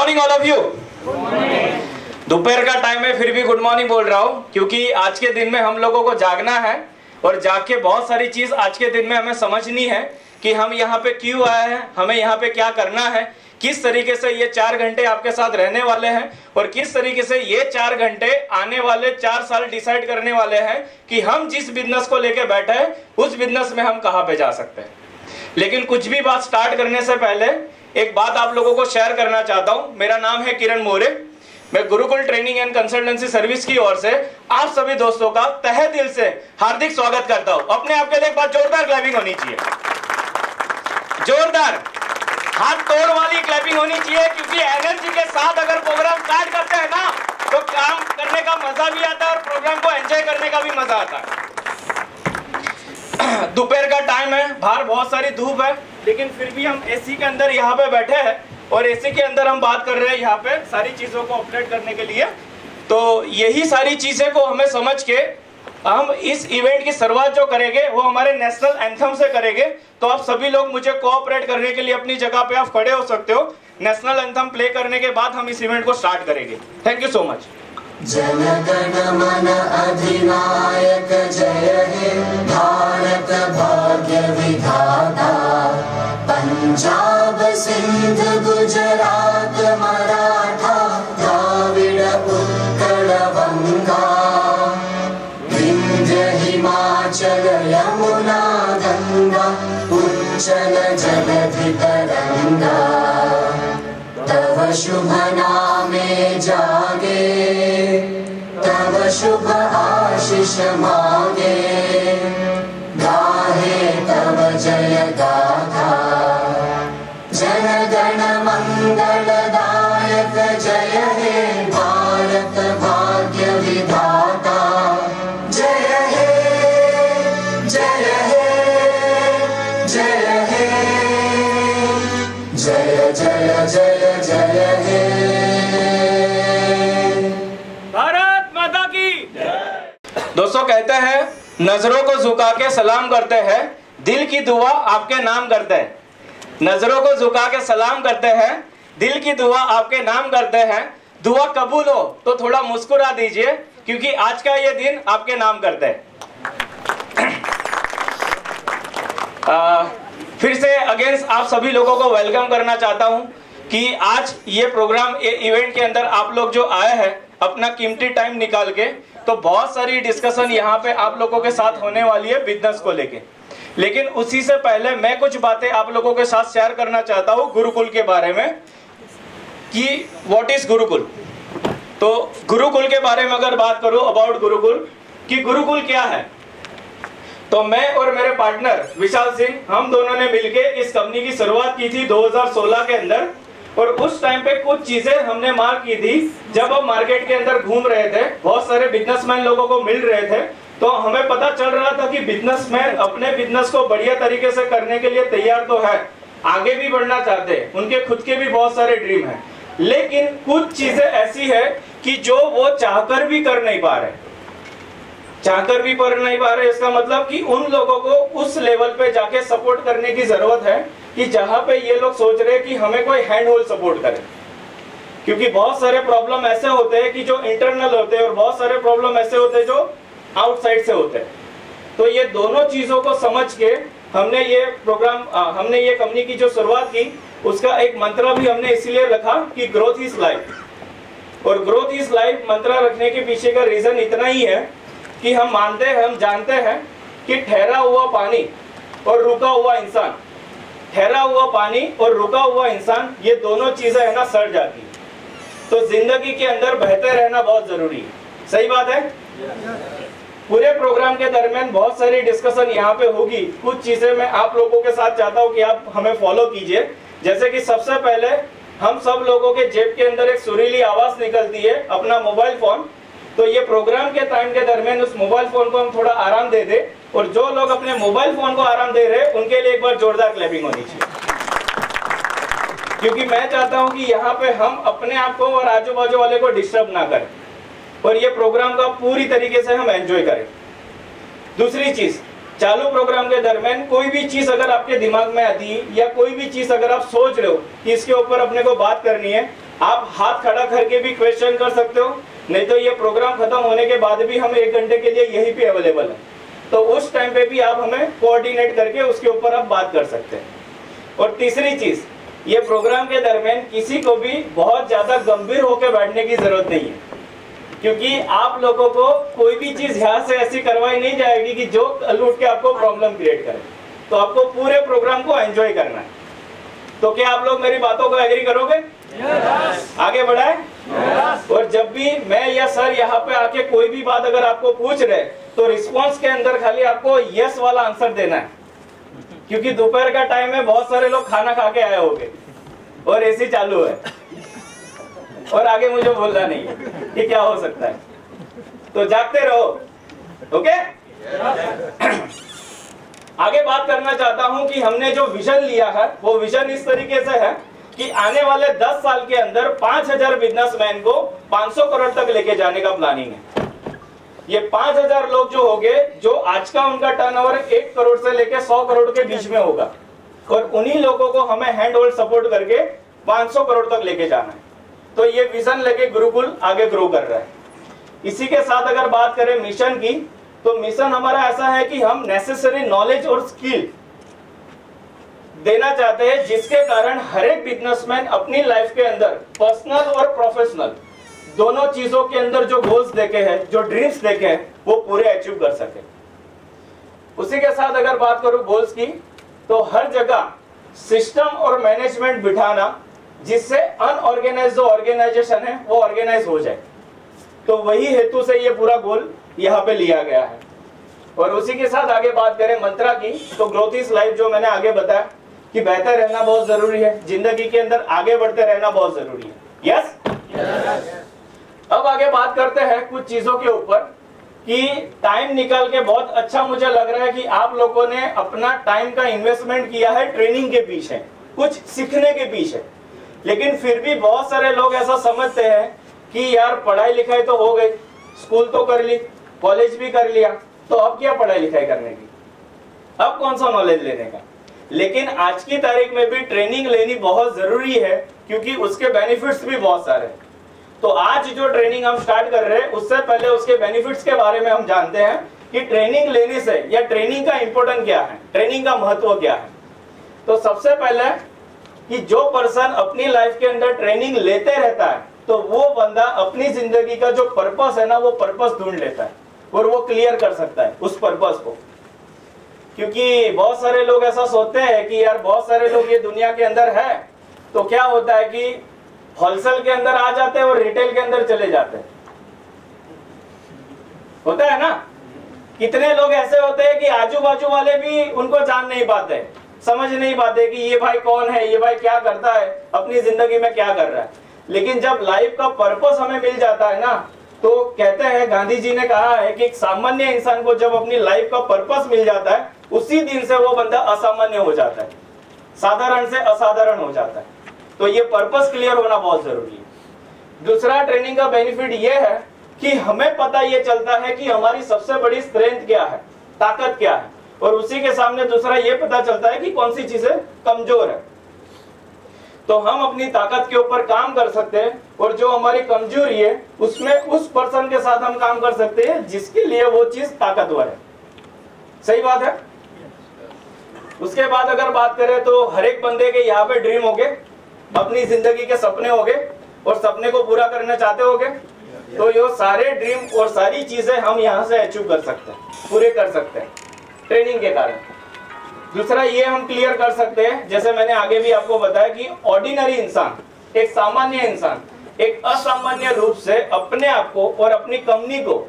Morning all of you. दोपहर का time है फिर भी गुड मॉर्निंग बोल रहा हूँ, क्योंकि आज के दिन में हम लोगों को जागना है और जाग के बहुत सारी चीज आज के दिन में हमें समझनी है कि हम यहाँ पे क्यों आए हैं, हमें यहाँ पे क्या करना है, किस तरीके से ये 4 घंटे आपके साथ रहने वाले हैं और किस तरीके से ये 4 घंटे आने वाले 4 साल डिसाइड करने वाले हैं कि हम जिस बिजनेस को लेके बैठे हैं उस बिजनेस में हम कहाँ पे जा सकते हैं। लेकिन कुछ भी बात स्टार्ट करने से पहले एक बात आप लोगों को शेयर करना चाहता हूँ। मेरा नाम है किरण मोरे। मैं Gurukul training and consultancy service की ओर से आप सभी दोस्तों का तहे दिल से हार्दिक स्वागत करता हूँ। अपने आप के लिए एक बार जोरदार क्लैपिंग होनी चाहिए, जोरदार हाथ तोड़ वाली क्लैपिंग होनी चाहिए, क्योंकि एनर्जी के साथ अगर प्रोग्राम स्टार्ट करते हैं ना तो काम करने का मजा भी आता है और प्रोग्राम को एंजॉय करने का भी मजा आता है। दोपहर का टाइम है, बाहर बहुत सारी धूप है, लेकिन फिर भी हम एसी के अंदर यहाँ पे बैठे हैं और एसी के अंदर हम बात कर रहे हैं यहाँ पे सारी चीजों को अपडेट करने के लिए। तो यही सारी चीजें को हमें समझ के हम इस इवेंट की शुरुआत जो करेंगे वो हमारे नेशनल एंथम से करेंगे। तो आप सभी लोग मुझे कोऑपरेट करने के लिए अपनी जगह पे आप खड़े हो सकते हो। नेशनल एंथम प्ले करने के बाद हम इस इवेंट को स्टार्ट करेंगे। Thank you so much. Jana Gana मन अधिनायक जय हे भारत भाग्य विधाता, पंजाब सिंध गुजरात मराठा द्राविड़ उत्कल गंगा, विंध्य हिमाचल यमुना गंगा उच्चल जलधि तरंगा, तव शुभ नामे जागे तव शुभ आशीष मांगे, गाहे तव जय गाथा, जन गण मंगल दायक जय हे भारत भाग्य विधाता, जय हे जय हे जय हे जय जय जय जय हे। भारत माता की। दोस्तों कहते हैं नजरों को झुका के सलाम करते हैं, दिल की दुआ आपके नाम करते हैं। नजरों को झुका के सलाम करते हैं, दिल की दुआ आपके नाम करते हैं। दुआ कबूल हो तो थोड़ा मुस्कुरा दीजिए, क्योंकि आज का ये दिन आपके नाम करते हैं। फिर से अगेंस्ट आप सभी लोगों को वेलकम करना चाहता हूं कि आज ये प्रोग्राम इवेंट के अंदर आप लोग जो आए हैं अपना कीमती टाइम निकाल के, तो बहुत सारी डिस्कशन यहाँ पे आप लोगों के साथ होने वाली है बिजनेस को लेके। लेकिन उसी से पहले मैं कुछ बातें आप लोगों के साथ शेयर करना चाहता हूँ गुरुकुल के बारे में कि व्हाट इज गुरुकुल। तो गुरुकुल के बारे में अगर बात करूँ अबाउट गुरुकुल कि गुरुकुल क्या है, तो मैं और मेरे पार्टनर विशाल सिंह हम दोनों ने मिलके इस कंपनी की शुरुआत की थी 2016 के अंदर। और उस टाइम पे कुछ चीजें हमने मार्क की थी जब हम मार्केट के अंदर घूम रहे थे, बहुत सारे बिजनेसमैन लोगों को मिल रहे थे, तो हमें पता चल रहा था कि बिजनेसमैन अपने बिजनेस को बढ़िया तरीके से करने के लिए तैयार तो है, आगे भी बढ़ना चाहते हैं, उनके खुद के भी बहुत सारे ड्रीम हैं, लेकिन कुछ चीजें ऐसी है कि जो वो चाहकर भी कर नहीं पा रहे। चाहकर भी कर नहीं पा रहे इसका मतलब कि उन लोगों को उस लेवल पे जाके सपोर्ट करने की जरूरत है कि जहां पे ये लोग सोच रहे हैं कि हमें कोई हैंड होल्ड सपोर्ट करे। क्योंकि बहुत सारे प्रॉब्लम ऐसे होते हैं कि जो इंटरनल होते हैं और बहुत सारे प्रॉब्लम ऐसे होते हैं जो आउटसाइड से होते हैं। तो ये दोनों चीजों को समझ के हमने ये प्रोग्राम हमने ये कंपनी की जो शुरुआत की उसका एक मंत्र भी हमने इसीलिए रखा कि ग्रोथ इज लाइफ। और ग्रोथ इज लाइफ मंत्र रखने के पीछे का रीजन इतना ही है कि हम मानते हैं, हम जानते हैं कि ठहरा हुआ पानी और रुका हुआ इंसान, ठहरा हुआ पानी और रुका हुआ इंसान, ये दोनों चीजें है ना सड़ जाती है। तो जिंदगी के अंदर बहते रहना बहुत जरूरी है। सही बात है। पूरे प्रोग्राम के दरमियान बहुत सारी डिस्कशन यहाँ पे होगी। कुछ चीजें मैं आप लोगों के साथ चाहता हूँ कि आप हमें फॉलो कीजिए। जैसे कि सबसे पहले हम सब लोगों के जेब के अंदर एक सुरीली आवाज निकलती है, अपना मोबाइल फोन। तो ये प्रोग्राम के टाइम के दरमियान उस मोबाइल फोन को हम थोड़ा आराम दे दे, और जो लोग अपने मोबाइल फोन को आराम दे रहे हैं उनके लिए एक बार जोरदार क्लैपिंग होनी चाहिए। क्योंकि मैं चाहता हूं कि यहाँ पे हम अपने आप को और आजू बाजू वाले को डिस्टर्ब ना करें और ये प्रोग्राम का पूरी तरीके से हम एंजॉय करें। दूसरी चीज, चालू प्रोग्राम के दरमियान कोई भी चीज अगर आपके दिमाग में आती है या कोई भी चीज अगर आप सोच रहे हो कि इसके ऊपर अपने को बात करनी है, आप हाथ खड़ा करके भी क्वेश्चन कर सकते हो, नहीं तो ये प्रोग्राम खत्म होने के बाद भी हम 1 घंटे के लिए यहीं पे अवेलेबल है, तो उस टाइम पे भी आप हमें कोऑर्डिनेट करके उसके ऊपर आप बात कर सकते हैं। और तीसरी चीज, ये प्रोग्राम के दरमियान किसी को भी बहुत ज्यादा गंभीर होकर बैठने की जरूरत नहीं है, क्योंकि आप लोगों को कोई भी चीज यहाँ से ऐसी करवाई नहीं जाएगी कि जो कल उठ के आपको प्रॉब्लम क्रिएट करे। तो आपको पूरे प्रोग्राम को एंजॉय करना है। तो क्या आप लोग मेरी बातों को एग्री करोगे? आगे बढ़ाए। और जब भी मैं या सर यहाँ पे आके कोई भी बात अगर आपको पूछ रहे तो रिस्पॉन्स के अंदर खाली आपको यस वाला आंसर देना है, क्योंकि दोपहर का टाइम है, बहुत सारे लोग खाना खा के आए होंगे और एसी चालू है और आगे मुझे बोलना नहीं है कि क्या हो सकता है, तो जागते रहो। ओके, आगे बात करना चाहता हूं कि हमने जो विजन लिया है वो विजन इस तरीके से है कि आने वाले 10 साल के अंदर 5000 बिजनेसमैन को 500 करोड़ तक लेके जाने का प्लानिंग है। ये 5000 लोग जो होंगे, जो आज का उनका टर्नओवर 1 करोड़ से लेके 100 करोड़ के बीच में होगा, और उन्हीं लोगों को हमें हैंड होल्ड सपोर्ट करके 500 करोड़ तक लेके जाना है। तो ये विजन लेके गुरुकुल आगे ग्रो कर रहा है। इसी के साथ अगर बात करें मिशन की, तो मिशन हमारा ऐसा है कि हम नेसेसरी नॉलेज और स्किल देना चाहते हैं, जिसके कारण हर एक बिजनेसमैन अपनी लाइफ के अंदर पर्सनल और प्रोफेशनल दोनों चीजों के अंदर जो गोल्स देखे हैं, जो ड्रीम्स देखे हैं, वो पूरे अचीव कर सके। उसी के साथ अगर बात करूं गोल्स की, तो हर जगह सिस्टम और मैनेजमेंट बिठाना, जिससे अनऑर्गेनाइज जो ऑर्गेनाइजेशन है वो ऑर्गेनाइज हो जाए। तो वही हेतु से ये पूरा गोल यहाँ पे लिया गया है। और उसी के साथ आगे बात करें मंत्रा की, तो ग्रोथ इज लाइफ, जो मैंने आगे बताया कि बेहतर रहना बहुत जरूरी है, जिंदगी के अंदर आगे बढ़ते रहना बहुत जरूरी है। यस, अब आगे बात करते हैं कुछ चीजों के ऊपर कि टाइम निकाल के बहुत अच्छा मुझे लग रहा है कि आप लोगों ने अपना टाइम का इन्वेस्टमेंट किया है ट्रेनिंग के पीछे, कुछ सीखने के पीछे। लेकिन फिर भी बहुत सारे लोग ऐसा समझते हैं कि यार पढ़ाई लिखाई तो हो गई, स्कूल तो कर ली, कॉलेज भी कर लिया, तो अब क्या पढ़ाई लिखाई करने की, अब कौन सा नॉलेज लेने का। लेकिन आज की तारीख में भी ट्रेनिंग लेनी बहुत जरूरी है, क्योंकि उसके बेनिफिट्स भी बहुत सारे हैं। तो आज जो ट्रेनिंग हम स्टार्ट कर रहे हैं, उससे पहले उसके बेनिफिट्स के बारे में हम जानते हैं कि ट्रेनिंग लेने से या ट्रेनिंग का इंपॉर्टेंट क्या है, ट्रेनिंग का महत्व क्या है। तो सबसे पहले कि जो पर्सन अपनी लाइफ के अंदर ट्रेनिंग लेते रहता है, तो वो बंदा अपनी जिंदगी का जो पर्पस है ना, वो पर्पस ढूंढ लेता है और वो क्लियर कर सकता है उस पर्पस को। क्योंकि बहुत सारे लोग ऐसा सोचते हैं कि यार बहुत सारे लोग ये दुनिया के अंदर है, तो क्या होता है कि होलसेल के अंदर आ जाते हैं और रिटेल के अंदर चले जाते हैं, होता है ना। कितने लोग ऐसे होते हैं कि आजू बाजू वाले भी उनको जान नहीं पाते, समझ नहीं पाते कि ये भाई कौन है, ये भाई क्या करता है, अपनी जिंदगी में क्या कर रहा है। लेकिन जब लाइफ का पर्पस हमें मिल जाता है ना, तो कहते हैं, गांधी जी ने कहा है कि एक सामान्य इंसान को जब अपनी लाइफ का पर्पस मिल जाता है, उसी दिन से वो बंदा असामान्य हो जाता है, साधारण से असाधारण हो जाता है। तो ये पर्पस क्लियर होना बहुत जरूरी है। दूसरा ट्रेनिंग का बेनिफिट ये है कि हमें पता ये चलता है कि हमारी सबसे बड़ी स्ट्रेंथ क्या है, ताकत क्या है, और उसी के सामने दूसरा ये पता चलता है कि कौन सी चीजें कमजोर है। तो हम अपनी ताकत के ऊपर काम कर सकते हैं, और जो हमारी कमजोरी है उसमें उस पर्सन के साथ हम काम कर सकते हैं जिसके लिए वो चीज ताकतवर है। सही बात है। उसके बाद अगर बात करें तो हर एक बंदे के यहाँ पे ड्रीम होगे, अपनी जिंदगी के सपने होंगे, और सपने को पूरा करना चाहते होंगे। तो ये सारे ड्रीम और सारी चीजें हम यहाँ से अचीव कर सकते हैं, पूरे कर सकते हैं ट्रेनिंग के कारण। दूसरा ये हम क्लियर कर सकते हैं, जैसे मैंने आगे भी आपको बताया कि ऑर्डिनरी इंसान, एक सामान्य इंसान, एक असामान्य रूप से अपने आप को और अपनी कंपनी को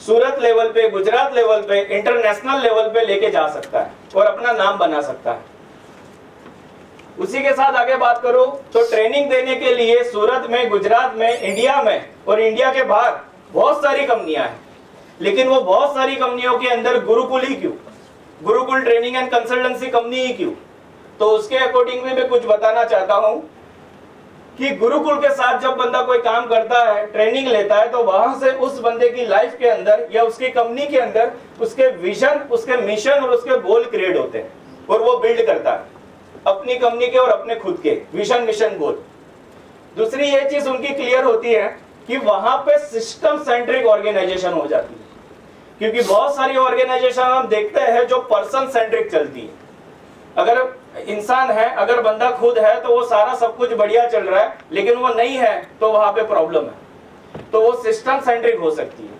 सूरत लेवल पे, गुजरात लेवल पे, इंटरनेशनल लेवल पे लेके जा सकता है और अपना नाम बना सकता है। उसी के साथ आगे बात करूं तो ट्रेनिंग देने के लिए सूरत में, गुजरात में, इंडिया में और इंडिया के बाहर बहुत सारी कंपनियां हैं। लेकिन वो बहुत सारी कंपनियों के अंदर गुरुकुल ही क्यों, Gurukul training and consultancy company ही क्यों? तो उसके अकॉर्डिंग में मैं कुछ बताना चाहता हूं कि गुरुकुल के साथ जब बंदा कोई काम करता है, ट्रेनिंग लेता है, तो वहां से उस बंदे की लाइफ के अंदर या उसकी कंपनी के अंदर उसके विजन, उसके मिशन और उसके गोल क्रिएट होते हैं, और वो बिल्ड करता है अपनी कंपनी के और अपने खुद के विजन, मिशन, गोल। दूसरी ये चीज उनकी क्लियर होती है कि वहां पे सिस्टम सेंट्रिक ऑर्गेनाइजेशन हो जाती है, क्योंकि बहुत सारी ऑर्गेनाइजेशन हम देखते हैं जो पर्सन सेंट्रिक चलती है। अगर इंसान है, अगर बंदा खुद है तो वो सारा सब कुछ बढ़िया चल रहा है, लेकिन वो नहीं है तो वहां पे प्रॉब्लम है, तो वो सिस्टम सेंट्रिक हो सकती है।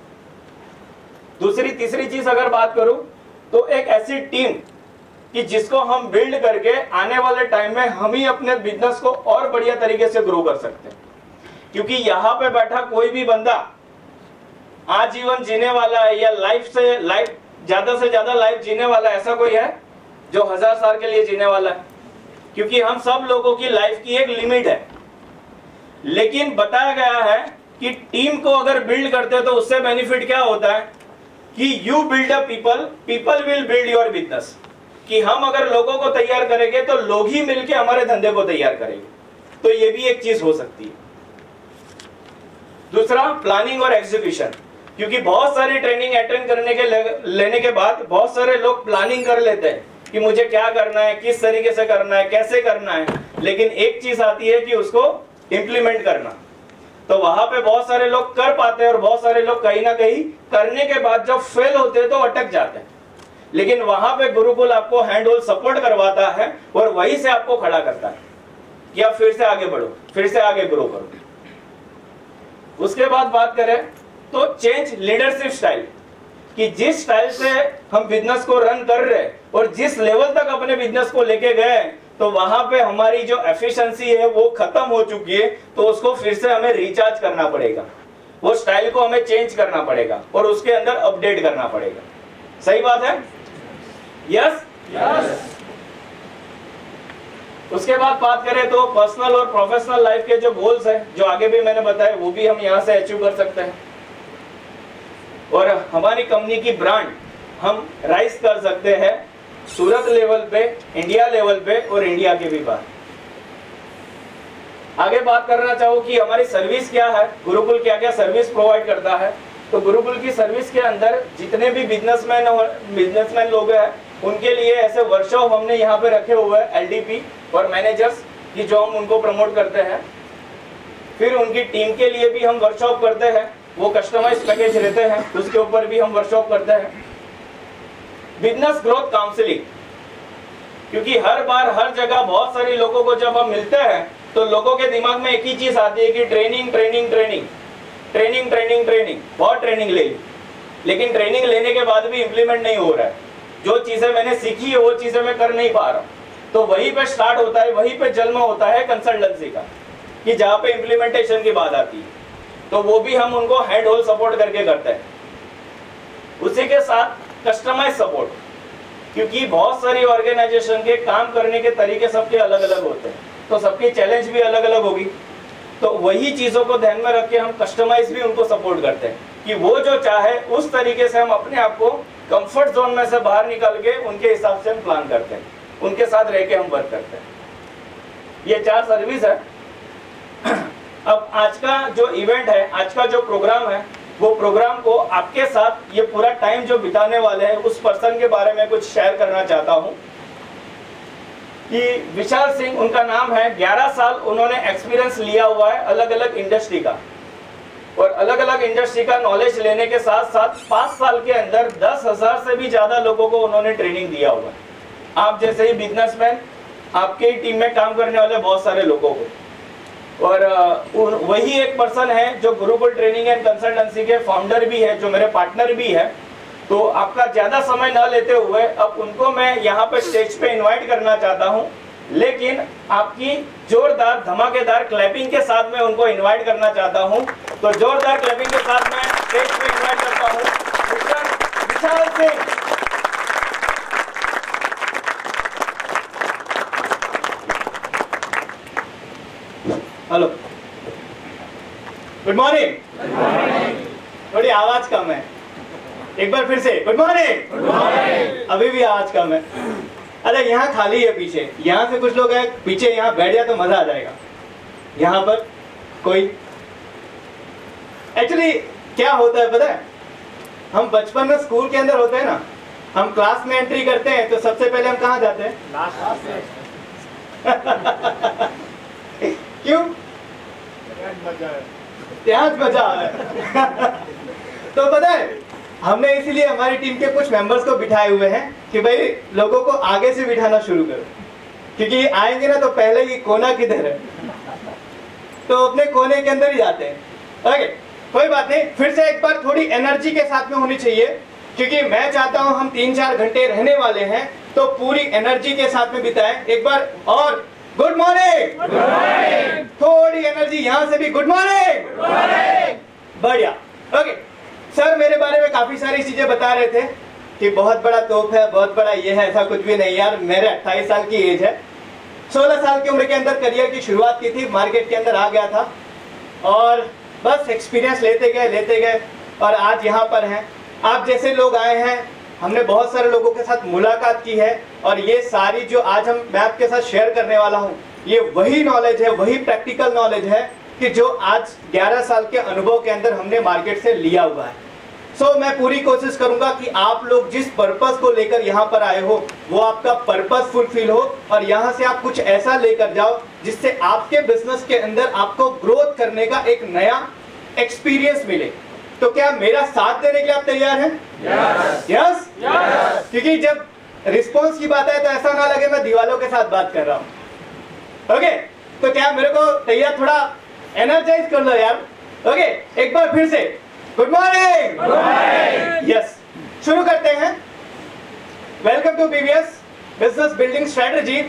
दूसरी तीसरी चीज अगर बात करूं तो एक ऐसी टीम कि जिसको हम बिल्ड करके आने वाले टाइम में हम ही अपने बिजनेस को और बढ़िया तरीके से ग्रो कर सकते हैं। क्योंकि यहाँ पे बैठा कोई भी बंदा आजीवन जीने वाला है या ज्यादा से ज्यादा लाइफ जीने वाला, ऐसा कोई है जो 1000 साल के लिए जीने वाला है? क्योंकि हम सब लोगों की लाइफ की एक लिमिट है। लेकिन बताया गया है कि टीम को अगर बिल्ड करते तो उससे बेनिफिट क्या होता है कि you build a people will build your business. कि हम अगर लोगों को तैयार करेंगे तो लोग ही मिलके हमारे धंधे को तैयार करेंगे। तो ये भी एक चीज हो सकती है। दूसरा, प्लानिंग और एग्जीक्यूशन। क्योंकि बहुत सारी ट्रेनिंग अटेंड करने के लेने के बाद बहुत सारे लोग प्लानिंग कर लेते हैं कि मुझे क्या करना है, किस तरीके से करना है, कैसे करना है, लेकिन एक चीज आती है कि उसको इंप्लीमेंट करना। तो वहां पे बहुत सारे लोग कर पाते हैं और बहुत सारे लोग कहीं ना कहीं करने के बाद जब फेल होते हैं तो अटक जाते हैं। लेकिन वहां पे गुरुकुल आपको हैंड होल्ड सपोर्ट करवाता है और वहीं से आपको खड़ा करता है कि आप फिर से आगे बढ़ो, फिर से आगे ग्रो करो। उसके बाद बात करें तो चेंज लीडरशिप स्टाइल, कि जिस स्टाइल से हम बिजनेस को रन कर रहे हैं और जिस लेवल तक अपने बिजनेस को लेके गए तो वहां पे हमारी जो एफिशिएंसी है वो खत्म हो चुकी है, तो उसको फिर से हमें रिचार्ज करना पड़ेगा, वो स्टाइल को हमें चेंज करना पड़ेगा और उसके अंदर अपडेट करना पड़ेगा। सही बात है? यस? उसके बाद बात करें तो पर्सनल और प्रोफेशनल लाइफ के जो गोल्स हैं, जो आगे भी मैंने बताए, वो भी हम यहाँ से अचीव कर सकते हैं और हमारी कंपनी की ब्रांड हम राइज कर सकते हैं सूरत लेवल पे, इंडिया लेवल पे और इंडिया के भी बाहर। आगे बात करना चाहूँ कि हमारी सर्विस क्या है, गुरुकुल क्या क्या सर्विस प्रोवाइड करता है। तो गुरुकुल की सर्विस के अंदर जितने भी बिजनेसमैन लोग हैं उनके लिए ऐसे वर्कशॉप हमने यहाँ पे रखे हुए हैं, एलडीपी और मैनेजर्स की, जो हम उनको प्रमोट करते हैं। फिर उनकी टीम के लिए भी हम वर्कशॉप करते हैं, वो कस्टमाइज पैकेज रहते हैं, उसके ऊपर भी हम वर्कशॉप करते हैं। बिजनेस ग्रोथ काउंसलिंग, क्योंकि हर बार हर जगह बहुत सारे लोगों को जब हम मिलते हैं तो लोगों के दिमाग में एक ही चीज आती है कि training training training training training training, बहुत ट्रेनिंग ले ली, लेकिन ट्रेनिंग लेने के बाद भी इंप्लीमेंट नहीं हो रहा है। जो चीजें मैंने सीखी है वो चीजें मैं कर नहीं पा रहा हूँ। तो वहीं पे स्टार्ट होता है, वहीं पे जन्म होता है कंसल्टेंसी का, कि जहाँ पे इंप्लीमेंटेशन की बात आती है। तो वो भी हम उनको हैंड होल्ड सपोर्ट करके करते हैं। उसी के साथ कस्टमाइज सपोर्ट, क्योंकि बहुत सारी ऑर्गेनाइजेशन के काम करने के तरीके सबके अलग अलग होते हैं, तो सबकी चैलेंज भी अलग अलग होगी। तो वही चीजों को ध्यान में रख के हम कस्टमाइज भी उनको सपोर्ट करते हैं कि वो जो चाहे उस तरीके से हम अपने आप को कंफर्ट जोन में से बाहर निकाल के उनके हिसाब से हम प्लान करते हैं, उनके साथ रह के हम वर्क करते हैं। ये 4 सर्विस है। अब आज का जो इवेंट है, आज का जो प्रोग्राम है, वो प्रोग्राम को आपके साथ ये पूरा टाइम जो बिताने वाले हैं उस पर्सन के बारे में कुछ शेयर करना चाहता हूं कि विशाल सिंह उनका नाम है। 11 साल उन्होंने एक्सपीरियंस लिया हुआ है अलग अलग इंडस्ट्री का, और अलग अलग इंडस्ट्री का नॉलेज लेने के साथ साथ 5 साल के अंदर 10,000 से भी ज्यादा लोगों को उन्होंने ट्रेनिंग दिया हुआ है। आप जैसे ही बिजनेसमैन, आपके ही टीम में काम करने वाले बहुत सारे लोगों को। और वही एक पर्सन है जो गुरुकुल ट्रेनिंग एंड कंसल्टेंसी के फाउंडर भी है, जो मेरे पार्टनर भी है। तो आपका ज्यादा समय न लेते हुए अब उनको मैं यहाँ पे स्टेज पे इनवाइट करना चाहता हूँ, लेकिन आपकी जोरदार धमाकेदार क्लैपिंग के साथ में उनको इनवाइट करना चाहता हूँ। तो जोरदार क्लैपिंग के साथ मैं स्टेज पे इनवाइट करता हूँ mister Vishal Singh. Hello, good morning. थोड़ी आवाज कम है, एक बार फिर से गुड मॉर्निंग। अभी भी आवाज कम है। अरे यहाँ खाली है पीछे, यहाँ से कुछ लोग हैं पीछे, यहाँ बैठ जाए तो मजा आ जाएगा। यहाँ पर कोई एक्चुअली क्या होता है पता है, हम बचपन में स्कूल के अंदर होते हैं ना, हम क्लास में एंट्री करते हैं तो सबसे पहले हम कहाँ जाते हैं? क्यों? प्याज बचा है। तो पता है हमने इसीलिए हमारी टीम के कुछ मेंबर्स को बिठाए हुए हैं कि भाई लोगों को आगे से बिठाना शुरू करो, क्योंकि आएंगे ना तो पहले ही कोना किधर है, तो अपने कोने के अंदर ही जाते हैं। ओके कोई बात नहीं, फिर से एक बार थोड़ी एनर्जी के साथ में होनी चाहिए, क्योंकि मैं चाहता हूं हम 3-4 घंटे रहने वाले हैं, तो पूरी एनर्जी के साथ में बिताएं। एक बार और गुड मॉर्निंग, थोड़ी एनर्जी यहां से भी, गुड मॉर्निंग, बढ़िया। ओके सर मेरे बारे में काफी सारी चीजें बता रहे थे कि बहुत बड़ा तोप है, बहुत बड़ा ये है, ऐसा कुछ भी नहीं यार। मेरे 28 साल की एज है, 16 साल की उम्र के अंदर करियर की शुरुआत की थी, मार्केट के अंदर आ गया था और बस एक्सपीरियंस लेते गए और आज यहाँ पर हैं। आप जैसे लोग आए हैं, हमने बहुत सारे लोगों के साथ मुलाकात की है और ये सारी जो आज मैं आपके साथ शेयर करने वाला हूँ, ये वही नॉलेज है, वही प्रैक्टिकल नॉलेज है कि जो आज 11 साल के अनुभव के अंदर हमने मार्केट से लिया हुआ है। मैं पूरी कोशिश करूंगा कि आप लोग जिस पर्पस को लेकर यहाँ पर आए हो वो आपका पर्पस फुलफिल हो और यहाँ से आप कुछ ऐसा लेकर जाओ जिससे आपके बिजनेस के अंदर आपको ग्रोथ करने का एक नया एक्सपीरियंस मिले। तो क्या मेरा साथ देने के लिए आप तैयार हैं? यस। क्योंकि जब रिस्पॉन्स की बात है तो ऐसा ना लगे मैं दीवालों के साथ बात कर रहा हूँ। ओके तो क्या मेरे को तैयार, थोड़ा एनर्जाइज कर लो यार। ओके एक बार फिर से गुड मॉर्निंग। यस शुरू करते हैं। Welcome to BBS business building strategy.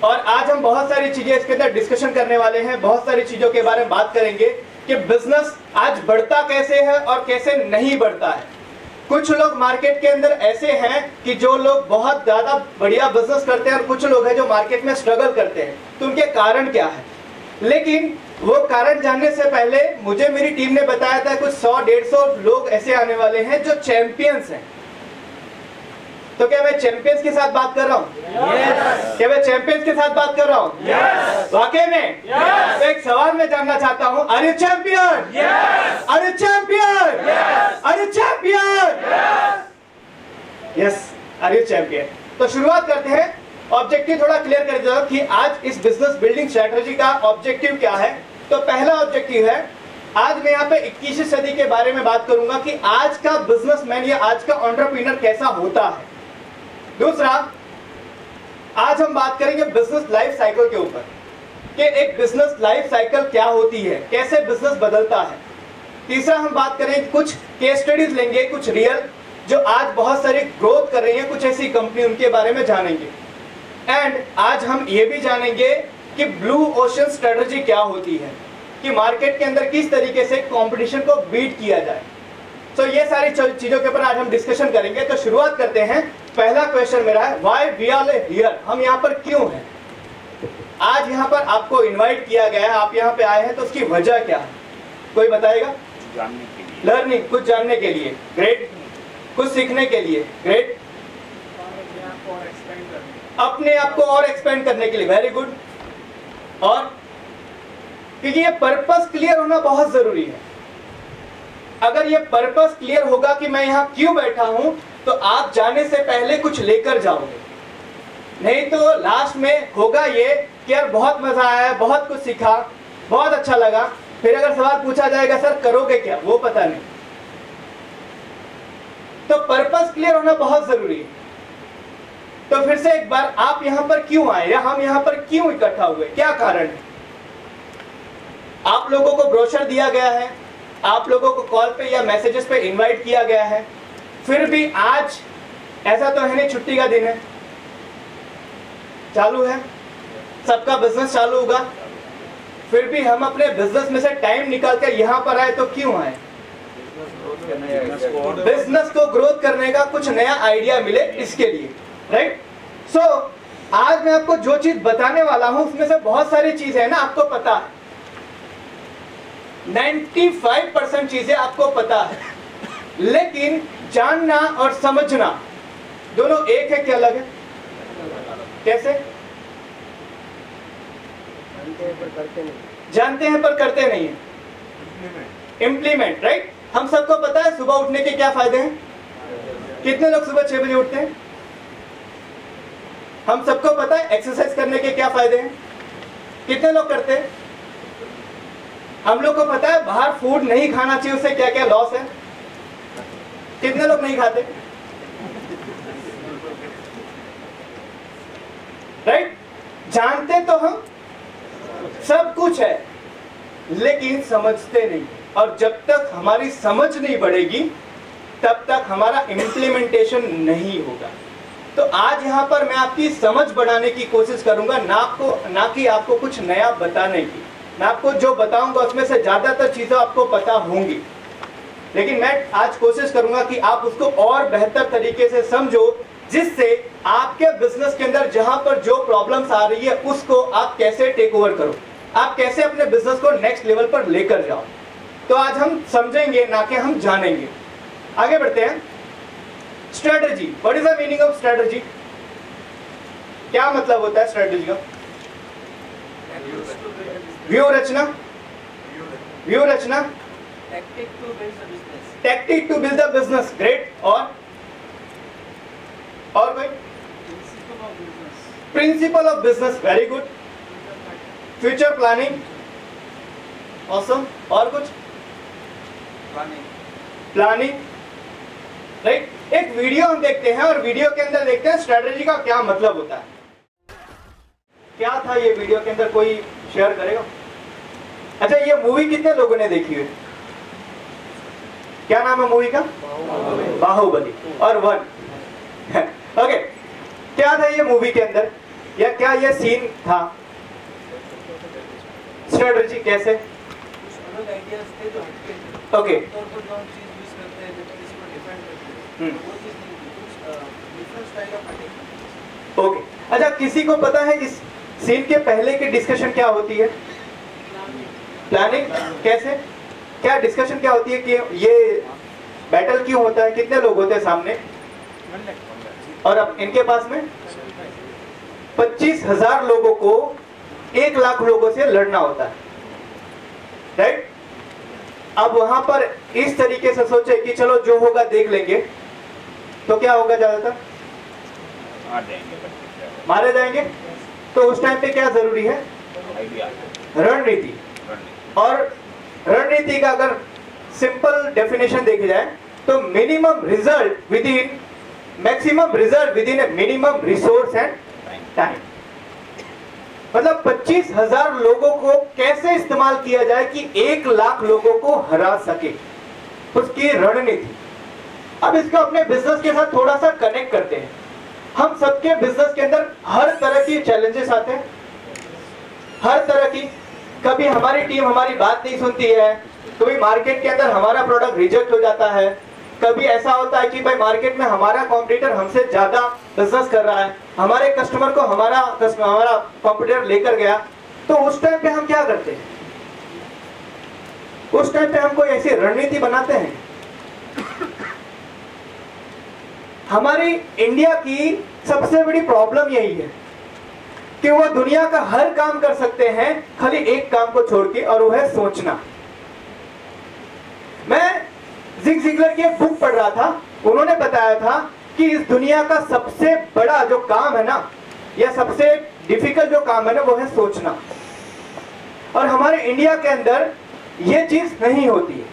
और आज हम बहुत सारी चीजें इसके अंदर डिस्कशन करने वाले हैं, बहुत सारी चीजों के बारे में बात करेंगे कि बिजनेस आज बढ़ता कैसे है और कैसे नहीं बढ़ता है। कुछ लोग मार्केट के अंदर ऐसे हैं कि जो लोग बहुत ज्यादा बढ़िया बिजनेस करते हैं और कुछ लोग हैं जो मार्केट में स्ट्रगल करते हैं। तो उनके कारण क्या है, लेकिन वो कारण जानने से पहले मुझे मेरी टीम ने बताया था कुछ 100-150 लोग ऐसे आने वाले हैं जो चैंपियंस हैं। तो क्या मैं चैंपियंस के साथ बात कर रहा हूँ? क्या मैं चैंपियंस के साथ बात कर रहा हूँ? वाकई में? तो एक सवाल मैं जानना चाहता हूँ, are you champion? Are you champion? Are you champion? Yes, are you champion? तो शुरुआत करते हैं। ऑब्जेक्टिव थोड़ा क्लियर कर देता हूं कि आज इस बिजनेस बिल्डिंग स्ट्रेटजी का ऑब्जेक्टिव क्या है। तो पहला ऑब्जेक्टिव है, आज मैं यहाँ पे 21वीं सदी के बारे में बात करूंगा कि आज का बिजनेसमैन या आज का एंटरप्रेन्योर कैसा होता है। दूसरा, आज हम बात करेंगे बिजनेस लाइफ साइकिल के ऊपर कि एक बिजनेस लाइफ साइकिल क्या होती है, कैसे बिजनेस बदलता है। तीसरा, हम बात करेंगे, कुछ केस स्टडीज लेंगे, कुछ रियल जो आज बहुत सारी ग्रोथ कर रही है, कुछ ऐसी कंपनी, उनके बारे में जानेंगे। एंड आज हम ये भी जानेंगे कि ब्लू ओशन स्ट्रेटजी क्या होती है, कि मार्केट के अंदर किस तरीके से कंपटीशन को बीट किया जाए। तो ये सारी चीजों के ऊपर आज हम डिस्कशन करेंगे। तो शुरुआत करते हैं। पहला क्वेश्चन मेरा है, व्हाई वी आर हियर, हम यहाँ पर क्यों हैं? आज यहाँ पर आपको इनवाइट किया गया है, आप यहाँ पे आए हैं, तो उसकी वजह क्या है, कोई बताएगा? जानने के लिए, लर्निंग, कुछ जानने के लिए, ग्रेट। कुछ सीखने के लिए, ग्रेट। अपने आप को और एक्सपेंड करने के लिए, वेरी गुड। और क्योंकि ये पर्पस क्लियर होना बहुत जरूरी है। अगर ये पर्पस क्लियर होगा कि मैं यहाँ क्यों बैठा हूं, तो आप जाने से पहले कुछ लेकर जाओगे। नहीं तो लास्ट में होगा ये कि यार बहुत मजा आया, बहुत कुछ सीखा, बहुत अच्छा लगा, फिर अगर सवाल पूछा जाएगा सर करोगे क्या, वो पता नहीं। तो पर्पस क्लियर होना बहुत जरूरी है। तो फिर से एक बार, आप यहां पर क्यों आए या हम यहां पर क्यों इकट्ठा हुए, क्या कारण है? आप लोगों को ब्रोशर दिया गया है, आप लोगों को कॉल पे या मैसेजेस पे इनवाइट किया गया है, फिर भी आज ऐसा तो है नहीं छुट्टी का दिन है, चालू है, सबका बिजनेस चालू होगा, फिर भी हम अपने बिजनेस में से टाइम निकाल कर यहां पर आए। तो क्यों आए? बिजनेस को ग्रोथ करने का कुछ नया आइडिया मिले इसके लिए, राइट। सो आज मैं आपको जो चीज बताने वाला हूं उसमें से बहुत सारी चीजें है ना, आपको पता है, 95% चीजें आपको पता है, लेकिन जानना और समझना दोनों एक है कि अलग है? कैसे? जानते हैं पर करते नहीं है। Implement, right. हम सबको पता है सुबह उठने के क्या फायदे हैं। कितने लोग सुबह 6 बजे उठते हैं? हम सबको पता है एक्सरसाइज करने के क्या फायदे हैं। कितने लोग करते हैं? हम लोग को पता है बाहर फूड नहीं खाना चाहिए, उससे क्या क्या लॉस है? कितने लोग नहीं खाते? राइट? जानते तो हम सब कुछ है, लेकिन समझते नहीं। और जब तक हमारी समझ नहीं बढ़ेगी तब तक हमारा इम्प्लीमेंटेशन नहीं होगा। तो आज यहाँ पर मैं आपकी समझ बढ़ाने की कोशिश करूंगा, ना कि आपको कुछ नया बताने की। मैं आपको जो बताऊंगा उसमें से ज्यादातर चीजें आपको पता होंगी, लेकिन मैं आज कोशिश करूंगा कि आप उसको और बेहतर तरीके से समझो, जिससे आपके बिजनेस के अंदर जहां पर जो प्रॉब्लम्स आ रही है उसको आप कैसे टेक ओवर करो, आप कैसे अपने बिजनेस को नेक्स्ट लेवल पर लेकर जाओ। तो आज हम समझेंगे, ना कि हम जानेंगे। आगे बढ़ते हैं। Strategy, what is the meaning of strategy? क्या मतलब होता है स्ट्रेटजी का? व्यू रचना, व्यू रचना, tactic to build the business. Great. और कोई? Principle of business. Very good. Future planning. Awesome. और कुछ? प्लानिंग। राइट। एक वीडियो हम देखते हैं और वीडियो के अंदर देखते हैं स्ट्रेटजी का क्या मतलब होता है। क्या था ये वीडियो के अंदर, कोई शेयर करेगा? अच्छा, ये मूवी कितने लोगों ने देखी है? क्या नाम है मूवी का? बाहुबली। और 1। ओके, क्या था ये मूवी के अंदर, या क्या ये सीन था? स्ट्रेटजी कैसे? ओके। ओके, अच्छा, किसी को पता है इस सीन के पहले की डिस्कशन क्या होती है? प्लानिंग। कैसे? क्या डिस्कशन क्या होती है कि ये बैटल क्यों होता है, कितने लोग होते हैं सामने, और अब इनके पास में 25,000 लोगों को 1 लाख लोगों से लड़ना होता है। राइट? अब वहां पर इस तरीके से सोचे कि चलो जो होगा देख लेंगे, तो क्या होगा? ज्यादातर मारे जाएंगे। तो उस टाइम पे क्या जरूरी है? रणनीति। और रणनीति का अगर सिंपल डेफिनेशन देखी जाए तो minimum result with in maximum result with in minimum resource and time. मतलब 25,000 लोगों को कैसे इस्तेमाल किया जाए कि 1 लाख लोगों को हरा सके, उसकी रणनीति। अब इसको अपने बिजनेस के साथ थोड़ा सा कनेक्ट करते हैं। हम सबके बिजनेस के अंदर हर तरह की चैलेंजेस आते हैं, हर तरह की। कभी हमारी टीम हमारी बात नहीं सुनती है, कभी मार्केट के अंदर हमारा प्रोडक्ट रिजेक्ट हो जाता है, कभी ऐसा होता है कि भाई मार्केट में हमारा कॉम्पिटिटर हमसे ज्यादा बिजनेस कर रहा है, हमारे कस्टमर को हमारा कॉम्पिटिटर लेकर गया। तो उस टाइम पे हम क्या करते हैं? उस टाइम पे हम कोई ऐसी रणनीति बनाते हैं। हमारी इंडिया की सबसे बड़ी प्रॉब्लम यही है कि वो दुनिया का हर काम कर सकते हैं, खाली एक काम को छोड़ के, और वो है सोचना। मैं ज़िग ज़िगलर की एक बुक पढ़ रहा था, उन्होंने बताया था कि इस दुनिया का सबसे बड़ा जो काम है ना, या सबसे डिफिकल्ट जो काम है ना, वो है सोचना। और हमारे इंडिया के अंदर ये चीज नहीं होती है।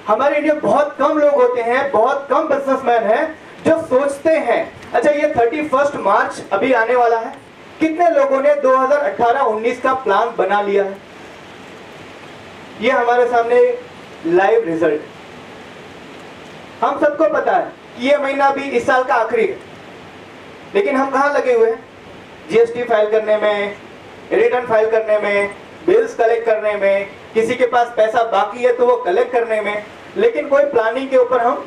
हमारे इंडिया बहुत कम लोग होते हैं, बहुत कम बिजनेसमैन हैं जो सोचते हैं। अच्छा, ये 31 मार्च अभी आने वाला है, कितने लोगों ने 2018-19 का प्लान बना लिया है? ये हमारे सामने लाइव रिजल्ट। हम सबको पता है कि ये महीना भी इस साल का आखिरी है, लेकिन हम कहाँ लगे हुए हैं? जीएसटी फाइल करने में, रिटर्न फाइल करने में, बिल्स कलेक्ट करने में, किसी के पास पैसा बाकी है तो वो कलेक्ट करने में, लेकिन कोई प्लानिंग के ऊपर हम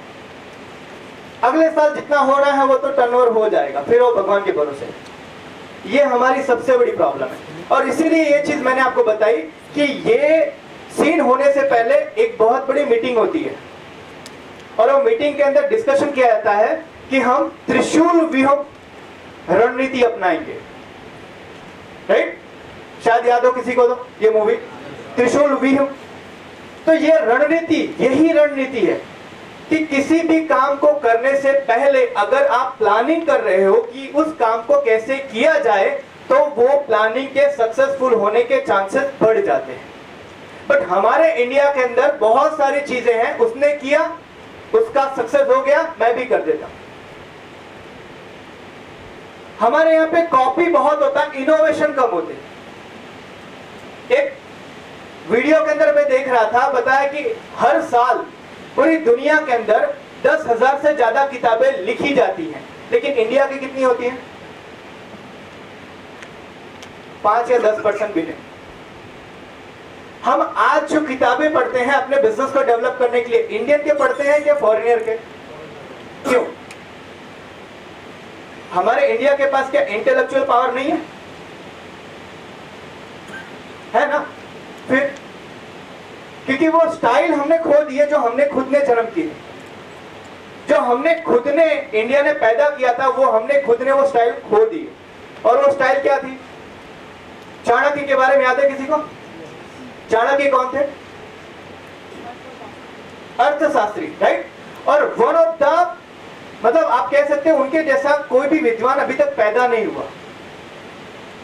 अगले साल जितना हो रहा है वो तो टर्नओवर हो जाएगा, फिर वो भगवान के भरोसे। ये हमारी सबसे बड़ी प्रॉब्लम है। और इसीलिए ये चीज मैंने आपको बताई कि ये सीन होने से पहले एक बहुत बड़ी मीटिंग होती है, और वो मीटिंग के अंदर डिस्कशन किया जाता है कि हम त्रिशूल व्यूह रणनीति अपनाएंगे। राइट? शायद याद हो किसी को तो ये मूवी त्रिशूल व्यूह। तो ये रणनीति, यही रणनीति है कि किसी भी काम को करने से पहले अगर आप प्लानिंग कर रहे हो कि उस काम को कैसे किया जाए, तो वो प्लानिंग के सक्सेसफुल होने के चांसेस बढ़ जाते हैं। बट हमारे इंडिया के अंदर बहुत सारी चीजें हैं, उसने किया, उसका सक्सेस हो गया, मैं भी कर देता हूं। हमारे यहाँ पे कॉपी बहुत होता है, इनोवेशन कम होते। एक वीडियो के अंदर मैं देख रहा था, बताया कि हर साल पूरी दुनिया के अंदर 10,000 से ज्यादा किताबें लिखी जाती हैं, लेकिन इंडिया की कितनी होती हैं? 5 या 10% भी नहीं। हम आज जो किताबें पढ़ते हैं अपने बिजनेस को डेवलप करने के लिए, इंडियन के पढ़ते हैं या फॉरेनर के? क्यों? हमारे इंडिया के पास क्या इंटेलेक्चुअल पावर नहीं है? है ना? फिर क्योंकि वो स्टाइल हमने खो दी है जो हमने खुद ने जन्म की है, जो हमने खुद ने, इंडिया ने पैदा किया था, वो हमने खुद ने वो स्टाइल खो दी। और वो स्टाइल क्या थी? चाणक्य के बारे में याद है किसी को? चाणक्य कौन थे? अर्थशास्त्री, राइट? और वन ऑफ द, मतलब आप कह सकते हैं उनके जैसा कोई भी विद्वान अभी तक पैदा नहीं हुआ।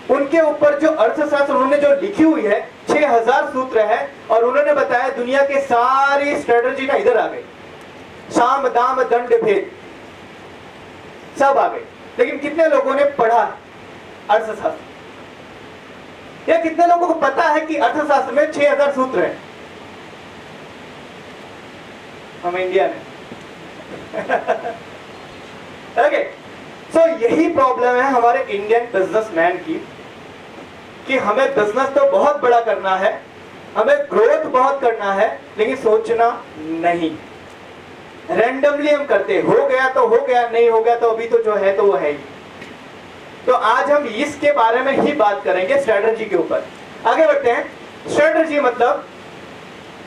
उनके ऊपर जो अर्थशास्त्र उन्होंने जो लिखी हुई है, 6000 सूत्र है, और उन्होंने बताया दुनिया के सारी स्ट्रेटजी ना इधर आ गई, साम दाम दंड भेद सब आ गए। लेकिन कितने लोगों ने पढ़ा अर्थशास्त्र? या कितने लोगों को पता है कि अर्थशास्त्र में 6000 सूत्र हैं? हम इंडिया में ओके। सो यही प्रॉब्लम है हमारे इंडियन बिजनेसमैन की, कि हमें बिजनेस तो बहुत बड़ा करना है, हमें ग्रोथ बहुत करना है, लेकिन सोचना नहीं। रैंडमली हम करते, हो गया तो हो गया, नहीं हो गया तो अभी तो जो है तो वो है ही। तो आज हम इसके बारे में ही बात करेंगे, स्ट्रेटजी के ऊपर। आगे बढ़ते हैं। स्ट्रेटजी मतलब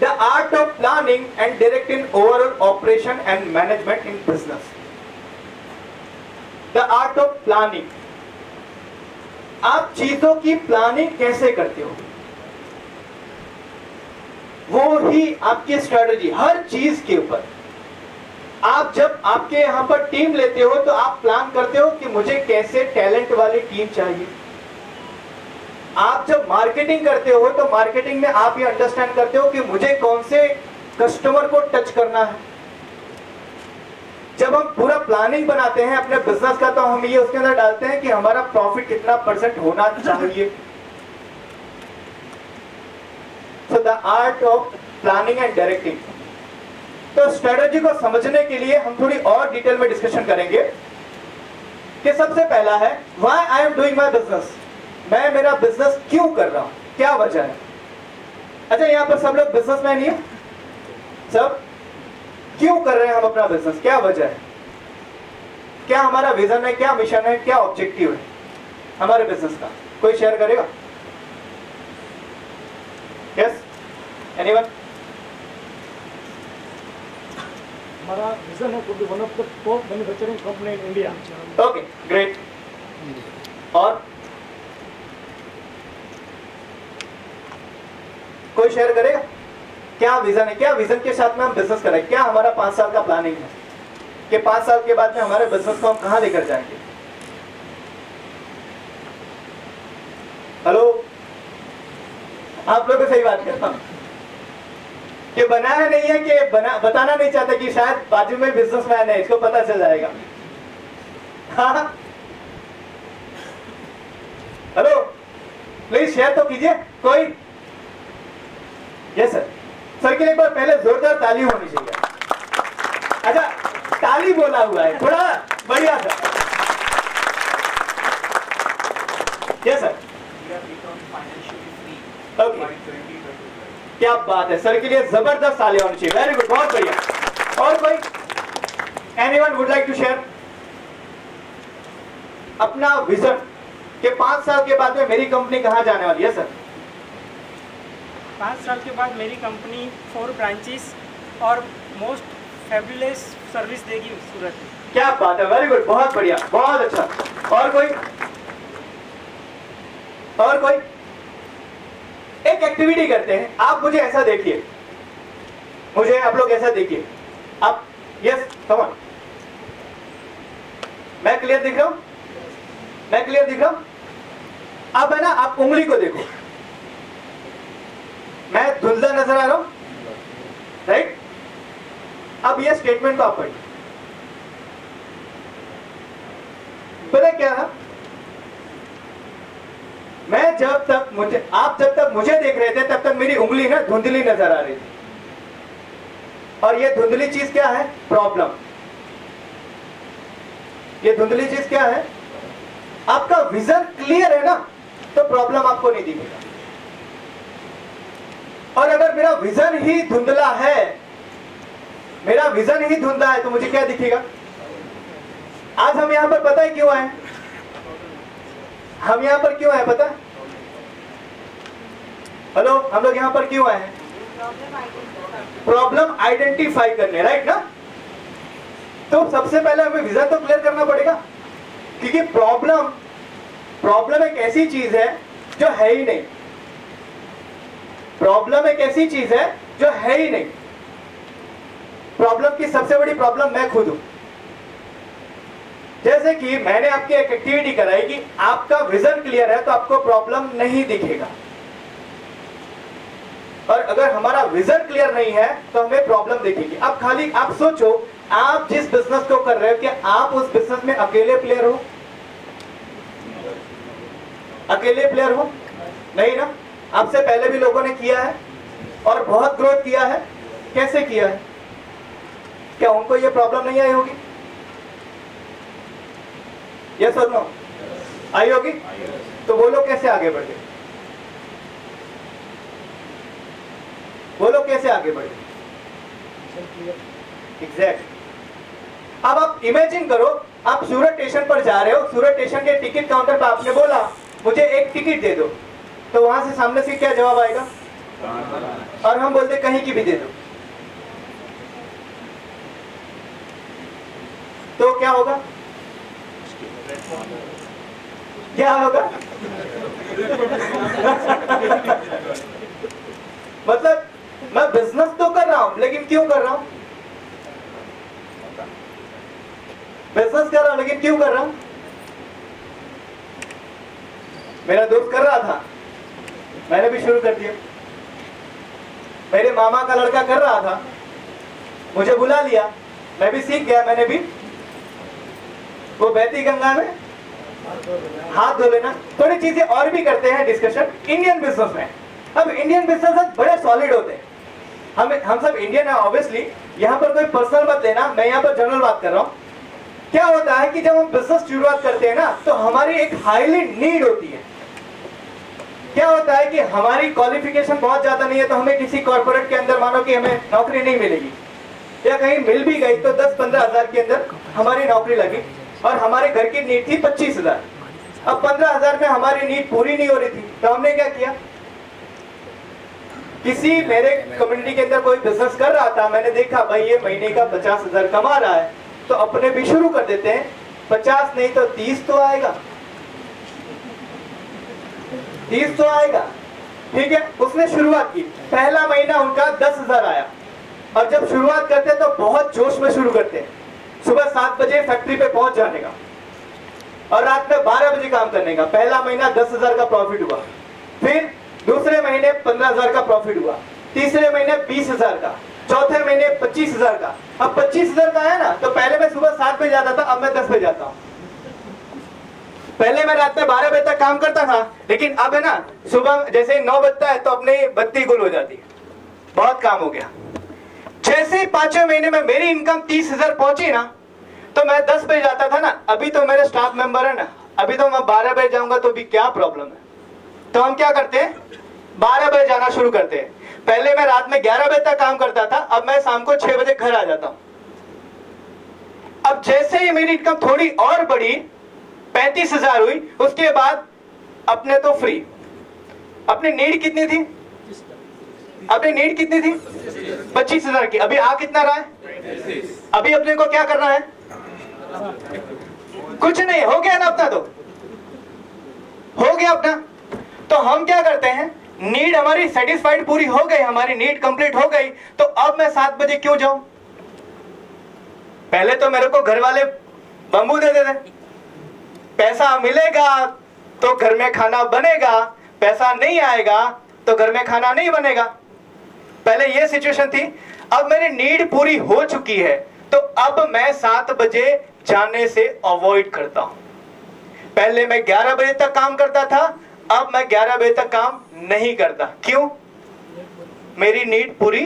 the art of planning and directing overall operation and management in business. The art of planning, आप चीजों की प्लानिंग कैसे करते हो, वो ही आपकी स्ट्रेटजी। हर चीज के ऊपर आप जब आपके यहां पर टीम लेते हो तो आप प्लान करते हो कि मुझे कैसे टैलेंट वाली टीम चाहिए। आप जब मार्केटिंग करते हो तो मार्केटिंग में आप ये अंडरस्टैंड करते हो कि मुझे कौन से कस्टमर को टच करना है। जब हम पूरा प्लानिंग बनाते हैं अपने बिजनेस का, तो हम ये उसके अंदर डालते हैं कि हमारा प्रॉफिट कितना % होना चाहिए। So the art of planning and directing. तो स्ट्रेटजी को समझने के लिए हम थोड़ी और डिटेल में डिस्कशन करेंगे कि सबसे पहला है why I am doing my business. मैं मेरा बिजनेस क्यों कर रहा हूं, क्या वजह है? अच्छा, यहां पर सब लोग बिजनेसमैन ही हैं? सब क्यों कर रहे हैं हम अपना बिजनेस, क्या वजह है? क्या हमारा विजन है, क्या मिशन है, क्या ऑब्जेक्टिव है हमारे बिजनेस का? कोई शेयर करेगा? Yes, anyone? हमारा विजन है to be one of the top manufacturing company in India. Okay, great. और कोई शेयर करेगा? क्या विजन है, क्या विजन के साथ में हम बिजनेस करें? क्या हमारा 5 साल का प्लानिंग है कि 5 साल के बाद में हमारे बिजनेस को हम कहां लेकर जाएंगे? हेलो, आप लोग को सही बात करता हूं कि बनाया नहीं है कि बताना नहीं चाहते कि शायद बाजू में बिजनेसमैन है, इसको पता चल जाएगा। हाँ, हेलो, प्लीज शेयर तो कीजिए कोई। यस सर, सर के लिए एक बार पहले जोरदार ताली होनी चाहिए। अच्छा, ताली बोला हुआ है, थोड़ा बढ़िया सर। यस सर, ओके, क्या बात है, सर के लिए जबरदस्त ताली होनी चाहिए। वेरी गुड, बहुत बढ़िया। और कोई? Anyone would like to share अपना विजन कि 5 साल के बाद में मेरी कंपनी कहां जाने वाली है? सर, 5 साल के बाद मेरी कंपनी 4 ब्रांचेस और मोस्ट फैबुलस सर्विस देगी सूरत में। क्या बात है, वेरी गुड, बहुत बढ़िया, बहुत अच्छा। और कोई? और कोई? एक एक्टिविटी करते हैं, आप मुझे ऐसा देखिए, मुझे आप लोग ऐसा देखिए, आप यस कम ऑन। मैं क्लियर दिख रहा हूं? मैं क्लियर दिख रहा हूं? अब है ना, आप उंगली को देखो, मैं धुंधला नजर आ रहा हूं, राइट? अब ये स्टेटमेंट को आप पढ़िए। पता क्या है, मैं जब तक मुझे देख रहे थे तब तक मेरी उंगली ना धुंधली नजर आ रही थी, और ये धुंधली चीज क्या है? प्रॉब्लम। ये धुंधली चीज क्या है? आपका विजन क्लियर है ना, तो प्रॉब्लम आपको नहीं दिखेगा। और अगर मेरा विजन ही धुंधला है, तो मुझे क्या दिखेगा? आज हम यहां पर पता है क्यों आए? हम यहां पर क्यों आए पता है? हेलो, हम लोग यहां पर क्यों आए हैं? प्रॉब्लम आइडेंटिफाई करने, राइट ना? तो सबसे पहले हमें विजन तो क्लियर करना पड़ेगा, क्योंकि प्रॉब्लम एक ऐसी चीज है जो है ही नहीं। प्रॉब्लम एक ऐसी चीज है जो है ही नहीं। प्रॉब्लम की सबसे बड़ी प्रॉब्लम मैं खुद हूं। जैसे कि मैंने आपकी एक एक्टिविटी कराई कि आपका विजन क्लियर है तो आपको प्रॉब्लम नहीं दिखेगा, और अगर हमारा विजन क्लियर नहीं है तो हमें प्रॉब्लम दिखेगी। अब खाली आप सोचो, आप जिस बिजनेस को कर रहे हो, क्या आप उस बिजनेस में अकेले प्लेयर हो? अकेले प्लेयर हो? नहीं ना, आपसे पहले भी लोगों ने किया है और बहुत ग्रोथ किया है। कैसे किया है? क्या उनको ये प्रॉब्लम नहीं आई होगी? यस और नो? आई होगी? तो वो लोग कैसे आगे बढ़े? वो लोग कैसे आगे बढ़े? एग्जैक्ट। अब आप इमेजिन करो, आप सूरत स्टेशन पर जा रहे हो, सूरत स्टेशन के टिकट काउंटर पर आपने बोला मुझे एक टिकट दे दो, तो वहां से सामने से क्या जवाब आएगा? और हम बोलते कहीं की भी दे दो, तो क्या होगा? क्या होगा? मतलब मैं बिजनेस तो कर रहा हूं, लेकिन क्यों कर रहा हूं? बिजनेस कर रहा हूं लेकिन क्यों कर रहा हूं? मेरा दोस्त कर रहा था, मैंने भी शुरू कर दिया। मेरे मामा का लड़का कर रहा था, मुझे बुला लिया, मैं भी सीख गया। मैंने भी वो बहती गंगा में हाथ धो लेना, थोड़ी चीजें और भी करते हैं डिस्कशन इंडियन बिजनेस में। अब इंडियन बिजनेस बड़े सॉलिड होते हैं। हम सब इंडियन है ऑब्वियसली, यहाँ पर कोई पर्सनल मत लेना, मैं यहाँ पर जनरल बात कर रहा हूँ। क्या होता है कि जब हम बिजनेस शुरुआत करते हैं ना, तो हमारी एक हाईली नीड होती है। क्या होता है कि हमारी क्वालिफिकेशन बहुत ज्यादा नहीं है, तो हमें किसी कॉर्पोरेट के अंदर मानो कि हमें नौकरी नहीं मिलेगी, या कहीं मिल भी गई तो 10-15 हजार के अंदर हमारी नौकरी लगी, और हमारे घर की नीड थी 25,000। अब 15,000 में हमारी नीड पूरी नहीं हो रही थी, तो हमने क्या किया? किसी मेरे कम्युनिटी के अंदर कोई बिजनेस कर रहा था, मैंने देखा भाई ये महीने का 50,000 कमा रहा है, तो अपने भी शुरू कर देते हैं। 50 नहीं तो 30 तो आएगा, 30 तो आएगा, ठीक है। उसने शुरुआत की, पहला महीना उनका 10,000 आया। और जब शुरुआत करते हैं तो बहुत जोश में शुरू करते हैं, सुबह 7 बजे फैक्ट्री पे पहुंच जाने का और रात में 12 बजे काम करने का। पहला महीना 10,000 का प्रॉफिट हुआ, फिर दूसरे महीने 15,000 का प्रॉफिट हुआ, तीसरे महीने 20,000 का, चौथे महीने 25,000 का। अब 25,000 का है ना, तो पहले मैं सुबह 7 बजे जाता था, अब मैं 10 बजे जाता हूँ। पहले मैं रात में 12 बजे तक काम करता था, लेकिन अब है ना, सुबह जैसे 9 बजता है तो अपनी बत्ती गुल हो जाती है, बहुत काम हो गया। जैसे ही 5वें महीने में मेरी इनकम 30,000 पहुंची ना, तो मैं 10 बजे जाता था ना। अभी तो मेरे स्टाफ मेंबर है ना, अभी तो मैं 12 बजे जाऊंगा तो भी क्या प्रॉब्लम है। तो हम क्या करते हैं, 12 बजे जाना शुरू करते हैं। पहले मैं रात में 11 बजे तक काम करता था, अब मैं शाम को 6 बजे घर आ जाता हूं। अब जैसे ही मेरी इनकम थोड़ी और बढ़ी, 35,000 हुई, उसके बाद अपने तो फ्री। अपनी नीड कितनी थी? अपनी नीड कितनी थी? 25,000 की। अभी आ कितना रहा है? अभी अपने को क्या करना है? कुछ नहीं, हो गया ना अपना, तो हो गया अपना। तो हम क्या करते हैं, नीड हमारी सेटिस्फाइड पूरी हो गई, हमारी नीड कंप्लीट हो गई, तो अब मैं 7 बजे क्यों जाऊं? पहले तो मेरे को घर वाले बंबू दे देते, पैसा मिलेगा तो घर में खाना बनेगा, पैसा नहीं आएगा तो घर में खाना नहीं बनेगा। पहले ये सिचुएशन थी। अब मेरी नीड पूरी हो चुकी है तो अब मैं 7 बजे जाने से अवॉइड करता हूं। पहले मैं 11 बजे तक काम करता था, अब मैं 11 बजे तक काम नहीं करता। क्यों? मेरी नीड पूरी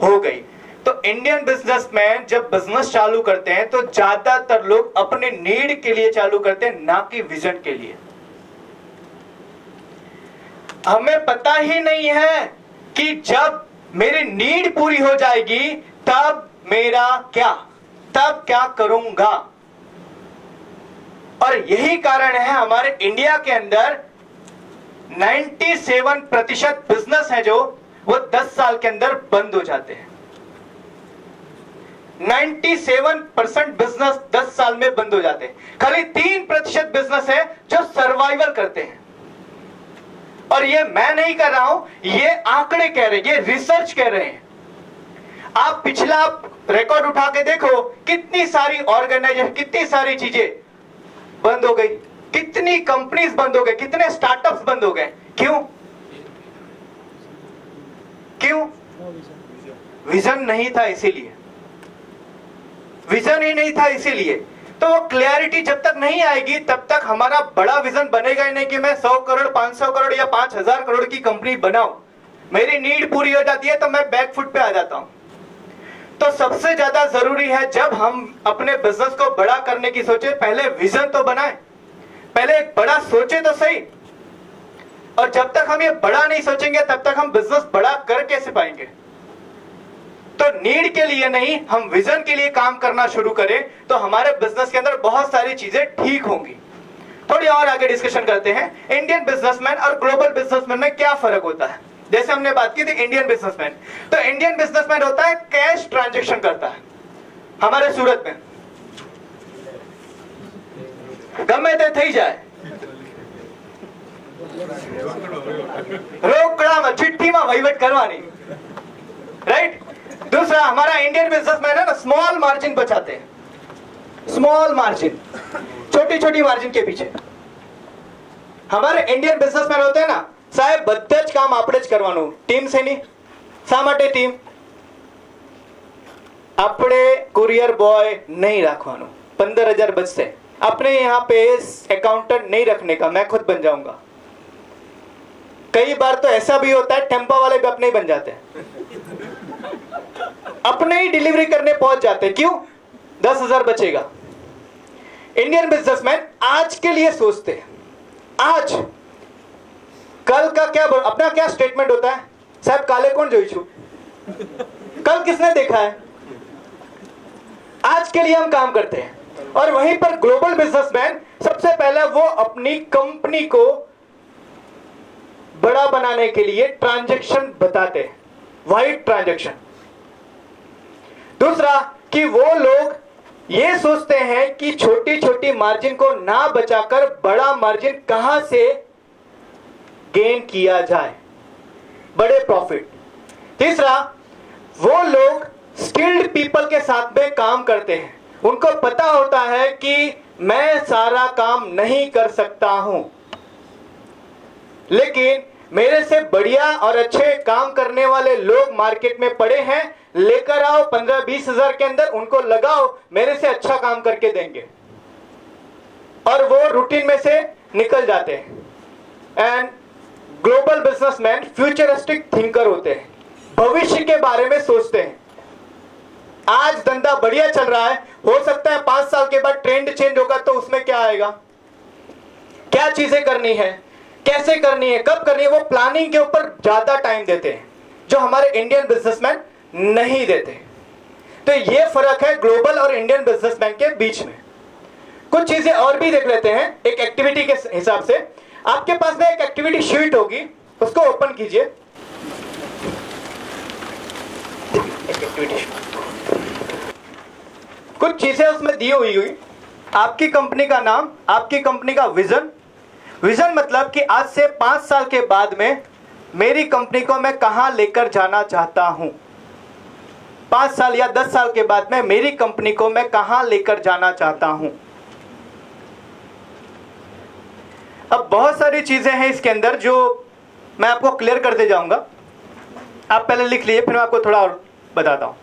हो गई। तो इंडियन बिजनेसमैन जब बिजनेस चालू करते हैं तो ज्यादातर लोग अपने नीड के लिए चालू करते हैं, ना कि विजन के लिए। हमें पता ही नहीं है कि जब मेरी नीड पूरी हो जाएगी तब मेरा क्या, तब क्या करूंगा। और यही कारण है हमारे इंडिया के अंदर 97% बिजनेस है जो वो 10 साल के अंदर बंद हो जाते हैं। 97% बिजनेस 10 साल में बंद हो जाते हैं। खाली 3% बिजनेस है जो सर्वाइवल करते हैं। और ये मैं नहीं कर रहा हूं, ये आंकड़े कह रहे हैं, ये रिसर्च कह रहे हैं। आप पिछला रिकॉर्ड उठा के देखो, कितनी सारी ऑर्गेनाइजेशन, कितनी सारी चीजें बंद हो गई, कितनी कंपनीज बंद हो गए, कितने स्टार्टअप्स बंद हो गए। क्यों? क्यों? विजन नहीं था, इसीलिए। विजन ही नहीं था, इसीलिए। तो वो क्लैरिटी जब तक नहीं आएगी तब तक हमारा बड़ा विजन बनेगा ही नहीं कि मैं 100 करोड़ 500 करोड़ या 5000 करोड़ की कंपनी बनाऊं। मेरी नीड पूरी हो जाती है तो मैं बैक फुट पे आ जाता हूं। तो सबसे ज्यादा जरूरी है जब हम अपने बिजनेस को बड़ा करने की सोचे, पहले विजन तो बनाए, पहले एक बड़ा सोचे तो सही। और जब तक हम ये बड़ा नहीं सोचेंगे तब तक हम बिजनेस बड़ा कर कैसे पाएंगे। तो नीड के लिए नहीं, हम विजन के लिए काम करना शुरू करें तो हमारे बिजनेस के अंदर बहुत सारी चीजें ठीक होंगी। थोड़ी और आगे डिस्कशन करते हैं, इंडियन बिजनेसमैन और ग्लोबल बिजनेसमैन में क्या फर्क होता है। जैसे हमने बात की थी इंडियन बिजनेसमैन, तो इंडियन बिजनेसमैन होता है कैश ट्रांजैक्शन करता है। हमारे सूरत में गमे ते थई जाए, रोकड़ा चिट्ठी में वहीवट करवानी, राइट। दूसरा, हमारा इंडियन बिजनेसमैन है ना, स्मॉल मार्जिन बचाते हैं, स्मॉल मार्जिन, छोटी छोटी मार्जिन के पीछे। हमारे इंडियन बिजनेसमैन होते हैं ना, साहेब બધે જ કામ આપણે જ કરવાનું, ટીમ છે ની। શા માટે ટીમ? આપણે कुरियर बॉय नहीं रखवानो, 15,000 बचते। अपने यहाँ पे अकाउंटेंट नहीं रखने का, मैं खुद बन जाऊंगा। कई बार तो ऐसा भी होता है टेम्पो वाले भी अपने ही बन जाते हैं, अपने ही डिलीवरी करने पहुंच जाते हैं। क्यों? 10,000 बचेगा। इंडियन बिजनेसमैन आज के लिए सोचते हैं, आज कल का क्या, अपना क्या स्टेटमेंट होता है, साहब काले कौन जोईशु, कल किसने देखा है। आज के लिए हम काम करते हैं। और वहीं पर ग्लोबल बिजनेसमैन सबसे पहले वो अपनी कंपनी को बड़ा बनाने के लिए ट्रांजैक्शन बताते हैं, वाइड ट्रांजैक्शन। दूसरा कि वो लोग ये सोचते हैं कि छोटी छोटी मार्जिन को ना बचाकर बड़ा मार्जिन कहां से गेन किया जाए, बड़े प्रॉफिट। तीसरा, वो लोग स्किल्ड पीपल के साथ में काम करते हैं। उनको पता होता है कि मैं सारा काम नहीं कर सकता हूं, लेकिन मेरे से बढ़िया और अच्छे काम करने वाले लोग मार्केट में पड़े हैं, लेकर आओ 15-20 हजार के अंदर, उनको लगाओ, मेरे से अच्छा काम करके देंगे। और वो रूटीन में से निकल जाते हैं। And global businessman futuristic thinker होते हैं, भविष्य के बारे में सोचते हैं। आज धंधा बढ़िया चल रहा है, हो सकता है 5 साल के बाद ट्रेंड चेंज होगा, तो उसमें क्या आएगा, क्या चीजें करनी है, कैसे करनी है, कब करनी है, वो प्लानिंग के ऊपर ज्यादा टाइम देते हैं, जो हमारे इंडियन बिजनेसमैन नहीं देते। तो ये फर्क है ग्लोबल और इंडियन बिजनेसमैन के बीच में। कुछ चीजें और भी देख लेते हैं एक एक्टिविटी के हिसाब से। आपके पास में एक एक्टिविटी शीट होगी, उसको ओपन कीजिए। एक्टिविटी शीट, कुछ चीजें उसमें दी हुई, आपकी कंपनी का नाम, आपकी कंपनी का विजन। विजन मतलब कि आज से 5 साल के बाद में मेरी कंपनी को मैं कहां लेकर जाना चाहता हूं। 5 साल या 10 साल के बाद में मेरी कंपनी को मैं कहां लेकर जाना चाहता हूं। अब बहुत सारी चीजें हैं इसके अंदर जो मैं आपको क्लियर करते जाऊंगा। आप पहले लिख लीजिए, फिर मैं आपको थोड़ा और बताता हूं।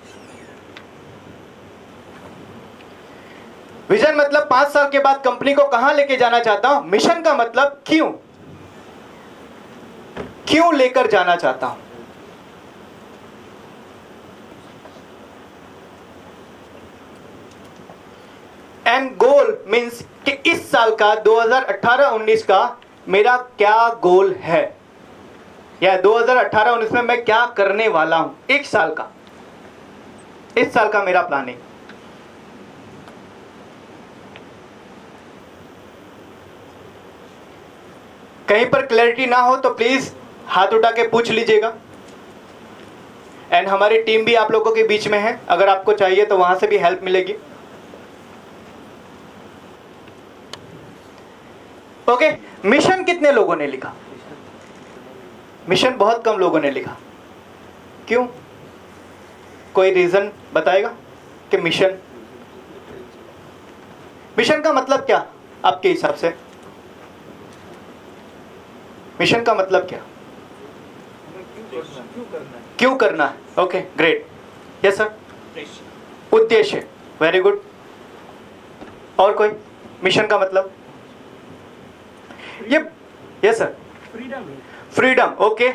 विजन मतलब 5 साल के बाद कंपनी को कहां लेके जाना चाहता हूं। मिशन का मतलब क्यों लेकर जाना चाहता हूं। एंड गोल मीन्स कि इस साल का 2018-19 का मेरा क्या गोल है, या 2018-19 में मैं क्या करने वाला हूं। एक साल का, इस साल का मेरा प्लानिंग। कहीं पर क्लैरिटी ना हो तो प्लीज हाथ उठा के पूछ लीजिएगा। एंड हमारी टीम भी आप लोगों के बीच में है, अगर आपको चाहिए तो वहां से भी हेल्प मिलेगी। ओके, मिशन कितने लोगों ने लिखा? मिशन बहुत कम लोगों ने लिखा। क्यों? कोई रीजन बताएगा कि मिशन का मतलब क्या आपके हिसाब से? मिशन का मतलब क्या? क्यों करना है? Okay, great. यस सर, उद्देश्य। Very good. और कोई? मिशन का मतलब ये, यस सर, फ्रीडम। ओके,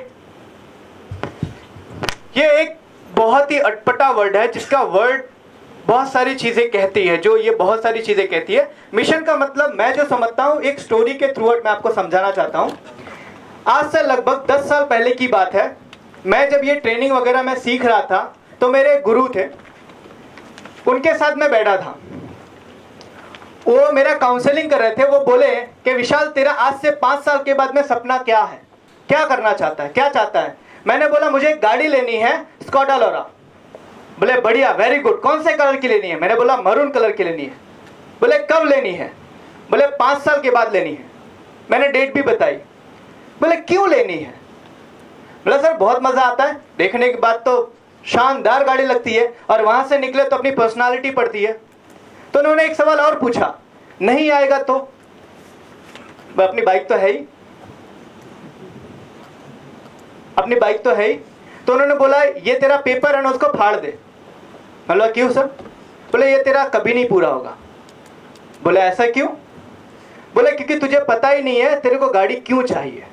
ये एक बहुत ही अटपटा वर्ड है जिसका वर्ड बहुत सारी चीजें कहती है, जो ये बहुत सारी चीजें कहती है। मिशन का मतलब मैं जो समझता हूं, एक स्टोरी के थ्रू मैं आपको समझाना चाहता हूं। आज से लगभग 10 साल पहले की बात है। मैं जब ये ट्रेनिंग वगैरह मैं सीख रहा था तो मेरे गुरु थे, उनके साथ मैं बैठा था। वो मेरा काउंसलिंग कर रहे थे। वो बोले कि विशाल, तेरा आज से 5 साल के बाद में सपना क्या है, क्या करना चाहता है, क्या चाहता है? मैंने बोला मुझे एक गाड़ी लेनी है, स्कॉडा लोरा। बोले बढ़िया, वेरी गुड। कौन से कलर की लेनी है? मैंने बोला मरून कलर की लेनी है। बोले कब लेनी है? बोले 5 साल के बाद लेनी है। मैंने डेट भी बताई। बोले क्यों लेनी है? बोला सर बहुत मजा आता है, देखने के बाद तो शानदार गाड़ी लगती है, और वहां से निकले तो अपनी पर्सनालिटी पड़ती है। तो उन्होंने एक सवाल और पूछा, नहीं आएगा तो? अपनी बाइक तो है ही, अपनी बाइक तो है ही। तो उन्होंने बोला ये तेरा पेपर है ना, उसको फाड़ दे। बोला क्यों सर? बोले ये तेरा कभी नहीं पूरा होगा। बोले ऐसा क्यों? बोले क्योंकि तुझे पता ही नहीं है तेरे को गाड़ी क्यों चाहिए।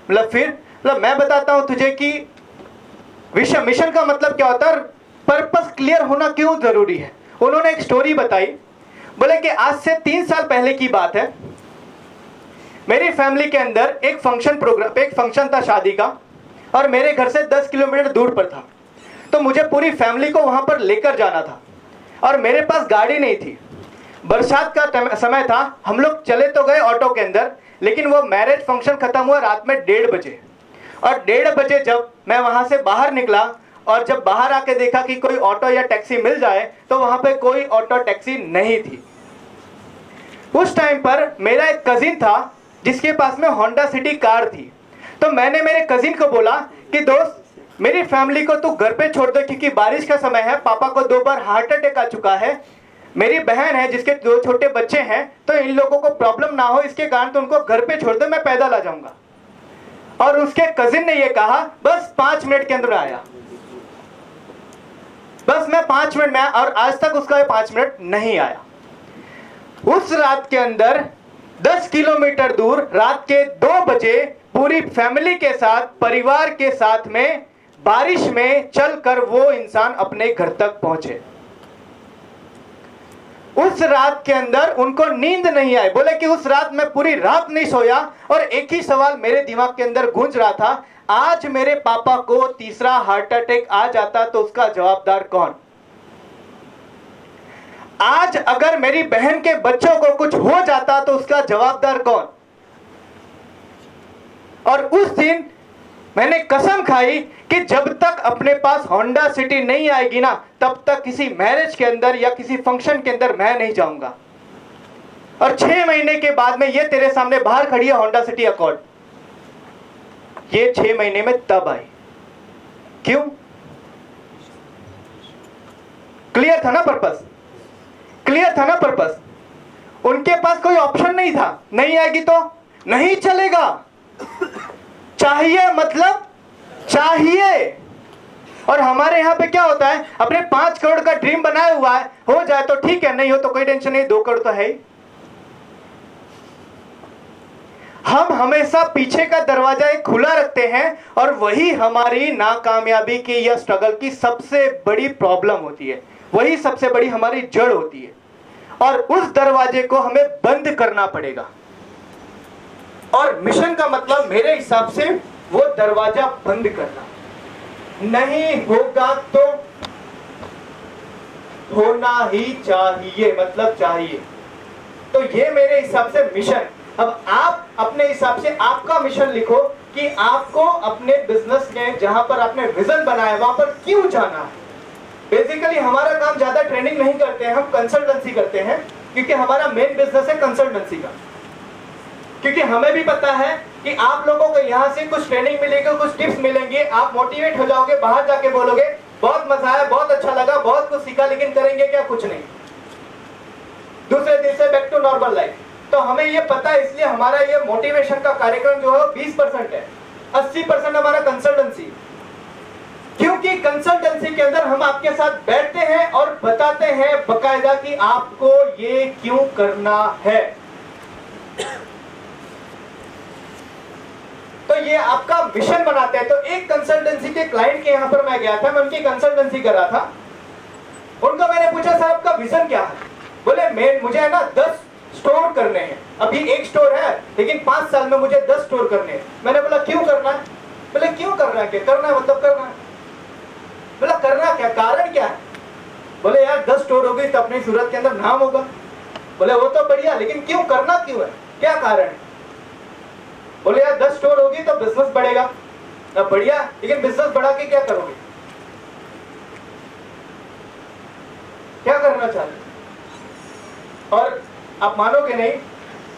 मतलब फिर मतलब मैं बताता हूं तुझे कि मिशन का मतलब क्या होता है, पर्पस क्लियर होना क्यों जरूरी है। उन्होंने एक स्टोरी बताई। बोले कि आज से 3 साल पहले की बात है, मेरी फैमिली के अंदर एक फंक्शन था शादी का, और मेरे घर से 10 किलोमीटर दूर पर था। तो मुझे पूरी फैमिली को वहां पर लेकर जाना था, और मेरे पास गाड़ी नहीं थी। बरसात का समय था। हम लोग चले तो गए ऑटो के अंदर, लेकिन वो मैरिज फंक्शन खत्म हुआ रात में 1:30 बजे। और 1:30 बजे जब मैं वहां से बाहर निकला, और जब बाहर आके देखा कि कोई ऑटो या टैक्सी मिल जाए, तो वहां पे कोई ऑटो टैक्सी नहीं थी। उस टाइम पर मेरा एक कजिन था जिसके पास में होंडा सिटी कार थी। तो मैंने मेरे कजिन को बोला कि दोस्त, मेरी फैमिली को तू घर पे छोड़ दे, क्योंकि बारिश का समय है, पापा को 2 बार हार्ट अटैक आ चुका है, मेरी बहन है जिसके 2 छोटे बच्चे हैं, तो इन लोगों को प्रॉब्लम ना हो इसके कारण तो उनको घर पे छोड़ दे, मैं पैदल आ जाऊंगा। और उसके कजिन ने ये कहा, बस 5 मिनट के अंदर आया। बस मैं 5 मिनट में आया, और आज तक उसका 5 मिनट नहीं आया। उस रात के अंदर 10 किलोमीटर दूर रात के 2 बजे पूरी फैमिली के साथ, परिवार के साथ में बारिश में चलकर वो इंसान अपने घर तक पहुंचे। उस रात के अंदर उनको नींद नहीं आई। बोले कि उस रात मैं पूरी रात नहीं सोया, और एक ही सवाल मेरे दिमाग के अंदर गूंज रहा था, आज मेरे पापा को तीसरा हार्ट अटैक आ जाता तो उसका जवाबदार कौन? आज अगर मेरी बहन के बच्चों को कुछ हो जाता तो उसका जवाबदार कौन? और उस दिन मैंने कसम खाई कि जब तक अपने पास होंडा सिटी नहीं आएगी ना, तब तक किसी मैरिज के अंदर या किसी फंक्शन के अंदर मैं नहीं जाऊंगा। और 6 महीने के बाद में ये तेरे सामने बाहर खड़ी है होंडा सिटी अकॉर्ड। ये 6 महीने में तब आई। क्यों? क्लियर था ना पर्पस? क्लियर था ना पर्पस? उनके पास कोई ऑप्शन नहीं था, नहीं आएगी तो नहीं चलेगा, चाहिए मतलब चाहिए। और हमारे यहाँ पे क्या होता है, अपने 5 करोड़ का ड्रीम बनाया हुआ है, हो जाए तो ठीक है, नहीं हो तो कोई टेंशन नहीं, 2 करोड़ तो है ही। हम हमेशा पीछे का दरवाजा एक खुला रखते हैं और वही हमारी नाकामयाबी की या स्ट्रगल की सबसे बड़ी प्रॉब्लम होती है, वही सबसे बड़ी हमारी जड़ होती है। और उस दरवाजे को हमें बंद करना पड़ेगा। और मिशन का मतलब मेरे हिसाब से वो दरवाजा बंद करना। नहीं होगा तो होना ही चाहिए, मतलब चाहिए। तो ये मेरे हिसाब से मिशन। अब आप अपने हिसाब से आपका मिशन लिखो कि आपको अपने बिजनेस में जहां पर आपने विजन बनाया वहां पर क्यों जाना है। बेसिकली हमारा काम ज्यादा ट्रेनिंग नहीं करते हैं, हम कंसल्टेंसी करते हैं, क्योंकि हमारा मेन बिजनेस है कंसल्टेंसी का। क्योंकि हमें भी पता है कि आप लोगों को यहाँ से कुछ ट्रेनिंग मिलेगी, कुछ टिप्स मिलेंगे, आप मोटिवेट हो जाओगे, बाहर जाके बोलोगे बहुत मजा आया, बहुत अच्छा लगा, बहुत कुछ सीखा, लेकिन करेंगे क्या, कुछ नहीं। दूसरे दिन से बैक टू नॉर्मल लाइफ। तो हमें ये पता है, इसलिए हमारा ये मोटिवेशन का कार्यक्रम जो है 20% है, 80% हमारा कंसल्टेंसी। क्योंकि कंसल्टेंसी के अंदर हम आपके साथ बैठते हैं और बताते हैं बकायदा कि आपको ये क्यों करना है। तो ये आपका मिशन बनाते हैं। तो एक कंसल्टेंसी के क्लाइंट के यहां पर मैं गया था, मैं उनकी कंसल्टेंसी कर रहा था। उनको मैंने पूछा सर आपका विजन क्या है? बोले मुझे है ना 10 स्टोर करने हैं। अभी 1 स्टोर है, लेकिन 5 साल में मुझे 10 स्टोर करने हैं। मैंने बोला क्यों करना है? बोले क्यों करना है, क्या करना है मतलब करना है। बोला करना क्या, कारण क्या है? बोले यार 10 स्टोर हो गई तो अपनी सूरत के अंदर नाम होगा। बोले वो तो बढ़िया, लेकिन क्यों करना क्यों है, क्या कारण है? बोले यार 10 स्टोर होगी तो बिजनेस बढ़ेगा। बढ़िया, लेकिन बिजनेस बढ़ा के क्या करोगे, क्या करना चाहते? और आप मानोगे नहीं,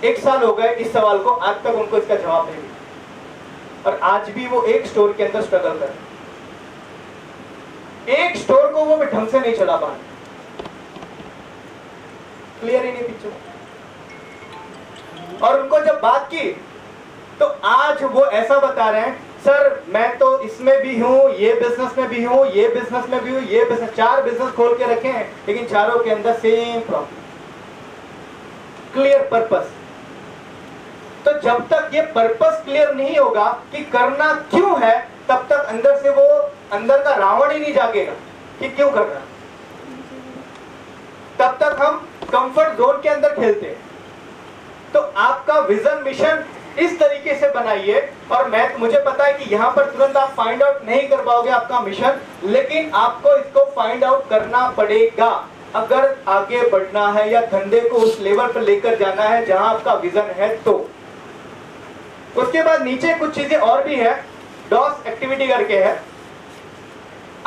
1 साल हो गए इस सवाल को, आज तक उनको इसका जवाब नहीं मिला। और आज भी वो 1 स्टोर के अंदर स्ट्रगल कर रहे हैं। 1 स्टोर को वो ढंग से नहीं चला पा रहे। क्लियर ही नहीं पिक्चर। और उनको जब बात की तो आज वो ऐसा बता रहे हैं, सर मैं तो इसमें भी हूं, ये बिजनेस में भी हूं, ये बिजनेस में भी हूं, ये बिजनेस, 4 बिजनेस खोल के रखे हैं, लेकिन चारों के अंदर सेम प्रॉब्लम, क्लियर पर्पस। तो जब तक ये पर्पस क्लियर नहीं होगा कि करना क्यों है, तब तक अंदर से वो अंदर का रावण ही नहीं जागेगा कि क्यों करना। तब तक हम कंफर्ट जोन के अंदर खेलते हैं। तो आपका विजन मिशन इस तरीके से बनाइए। और मुझे पता है कि यहां पर तुरंत आप फाइंड आउट नहीं कर पाओगे आपका मिशन, लेकिन आपको इसको फाइंड आउट करना पड़ेगा अगर आगे बढ़ना है या धंधे को उस लेवल पर लेकर जाना है जहां आपका विजन है। तो उसके बाद नीचे कुछ चीजें और भी है, डॉस एक्टिविटी करके है।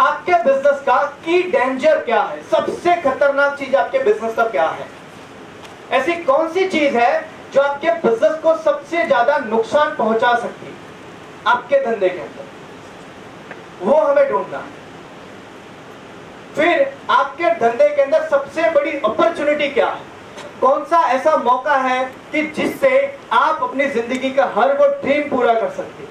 आपके बिजनेस का की डेंजर क्या है, सबसे खतरनाक चीज आपके बिजनेस का क्या है? ऐसी कौन सी चीज है जो आपके बिजनेस को सबसे ज्यादा नुकसान पहुंचा सकती है आपके धंधे के अंदर, वो हमें ढूंढना है। फिर आपके धंधे के अंदर सबसे बड़ी अपॉर्चुनिटी क्या है, कौन सा ऐसा मौका है कि जिससे आप अपनी जिंदगी का हर वो ड्रीम पूरा कर सकते हैं,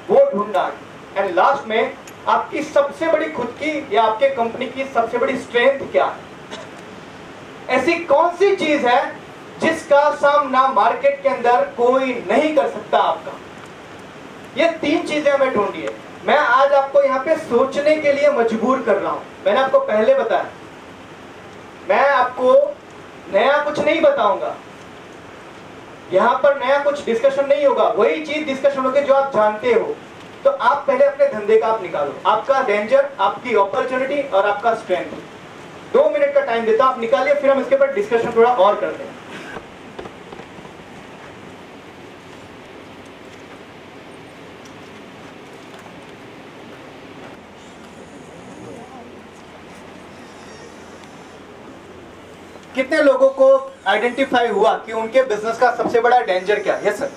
वो ढूंढना है। एंड लास्ट में आपकी सबसे बड़ी खुद की या आपके कंपनी की सबसे बड़ी स्ट्रेंथ क्या है, ऐसी कौन सी चीज है जिसका सामना मार्केट के अंदर कोई नहीं कर सकता आपका। ये 3 चीजें हमें ढूंढी है। मैं आज आपको यहाँ पे सोचने के लिए मजबूर कर रहा हूं। मैंने आपको पहले बताया, मैं आपको नया कुछ नहीं बताऊंगा, यहाँ पर नया कुछ डिस्कशन नहीं होगा, वही चीज डिस्कशन होगी जो आप जानते हो। तो आप पहले अपने धंधे का आप निकालो, आपका डेंजर, आपकी अपॉर्चुनिटी और आपका स्ट्रेंथ। 2 मिनट का टाइम देता हूं, आप निकालिए, फिर हम इसके ऊपर डिस्कशन थोड़ा और करते हैं। कितने लोगों को आइडेंटिफाई हुआ कि उनके बिजनेस का सबसे बड़ा डेंजर क्या है? Yes sir.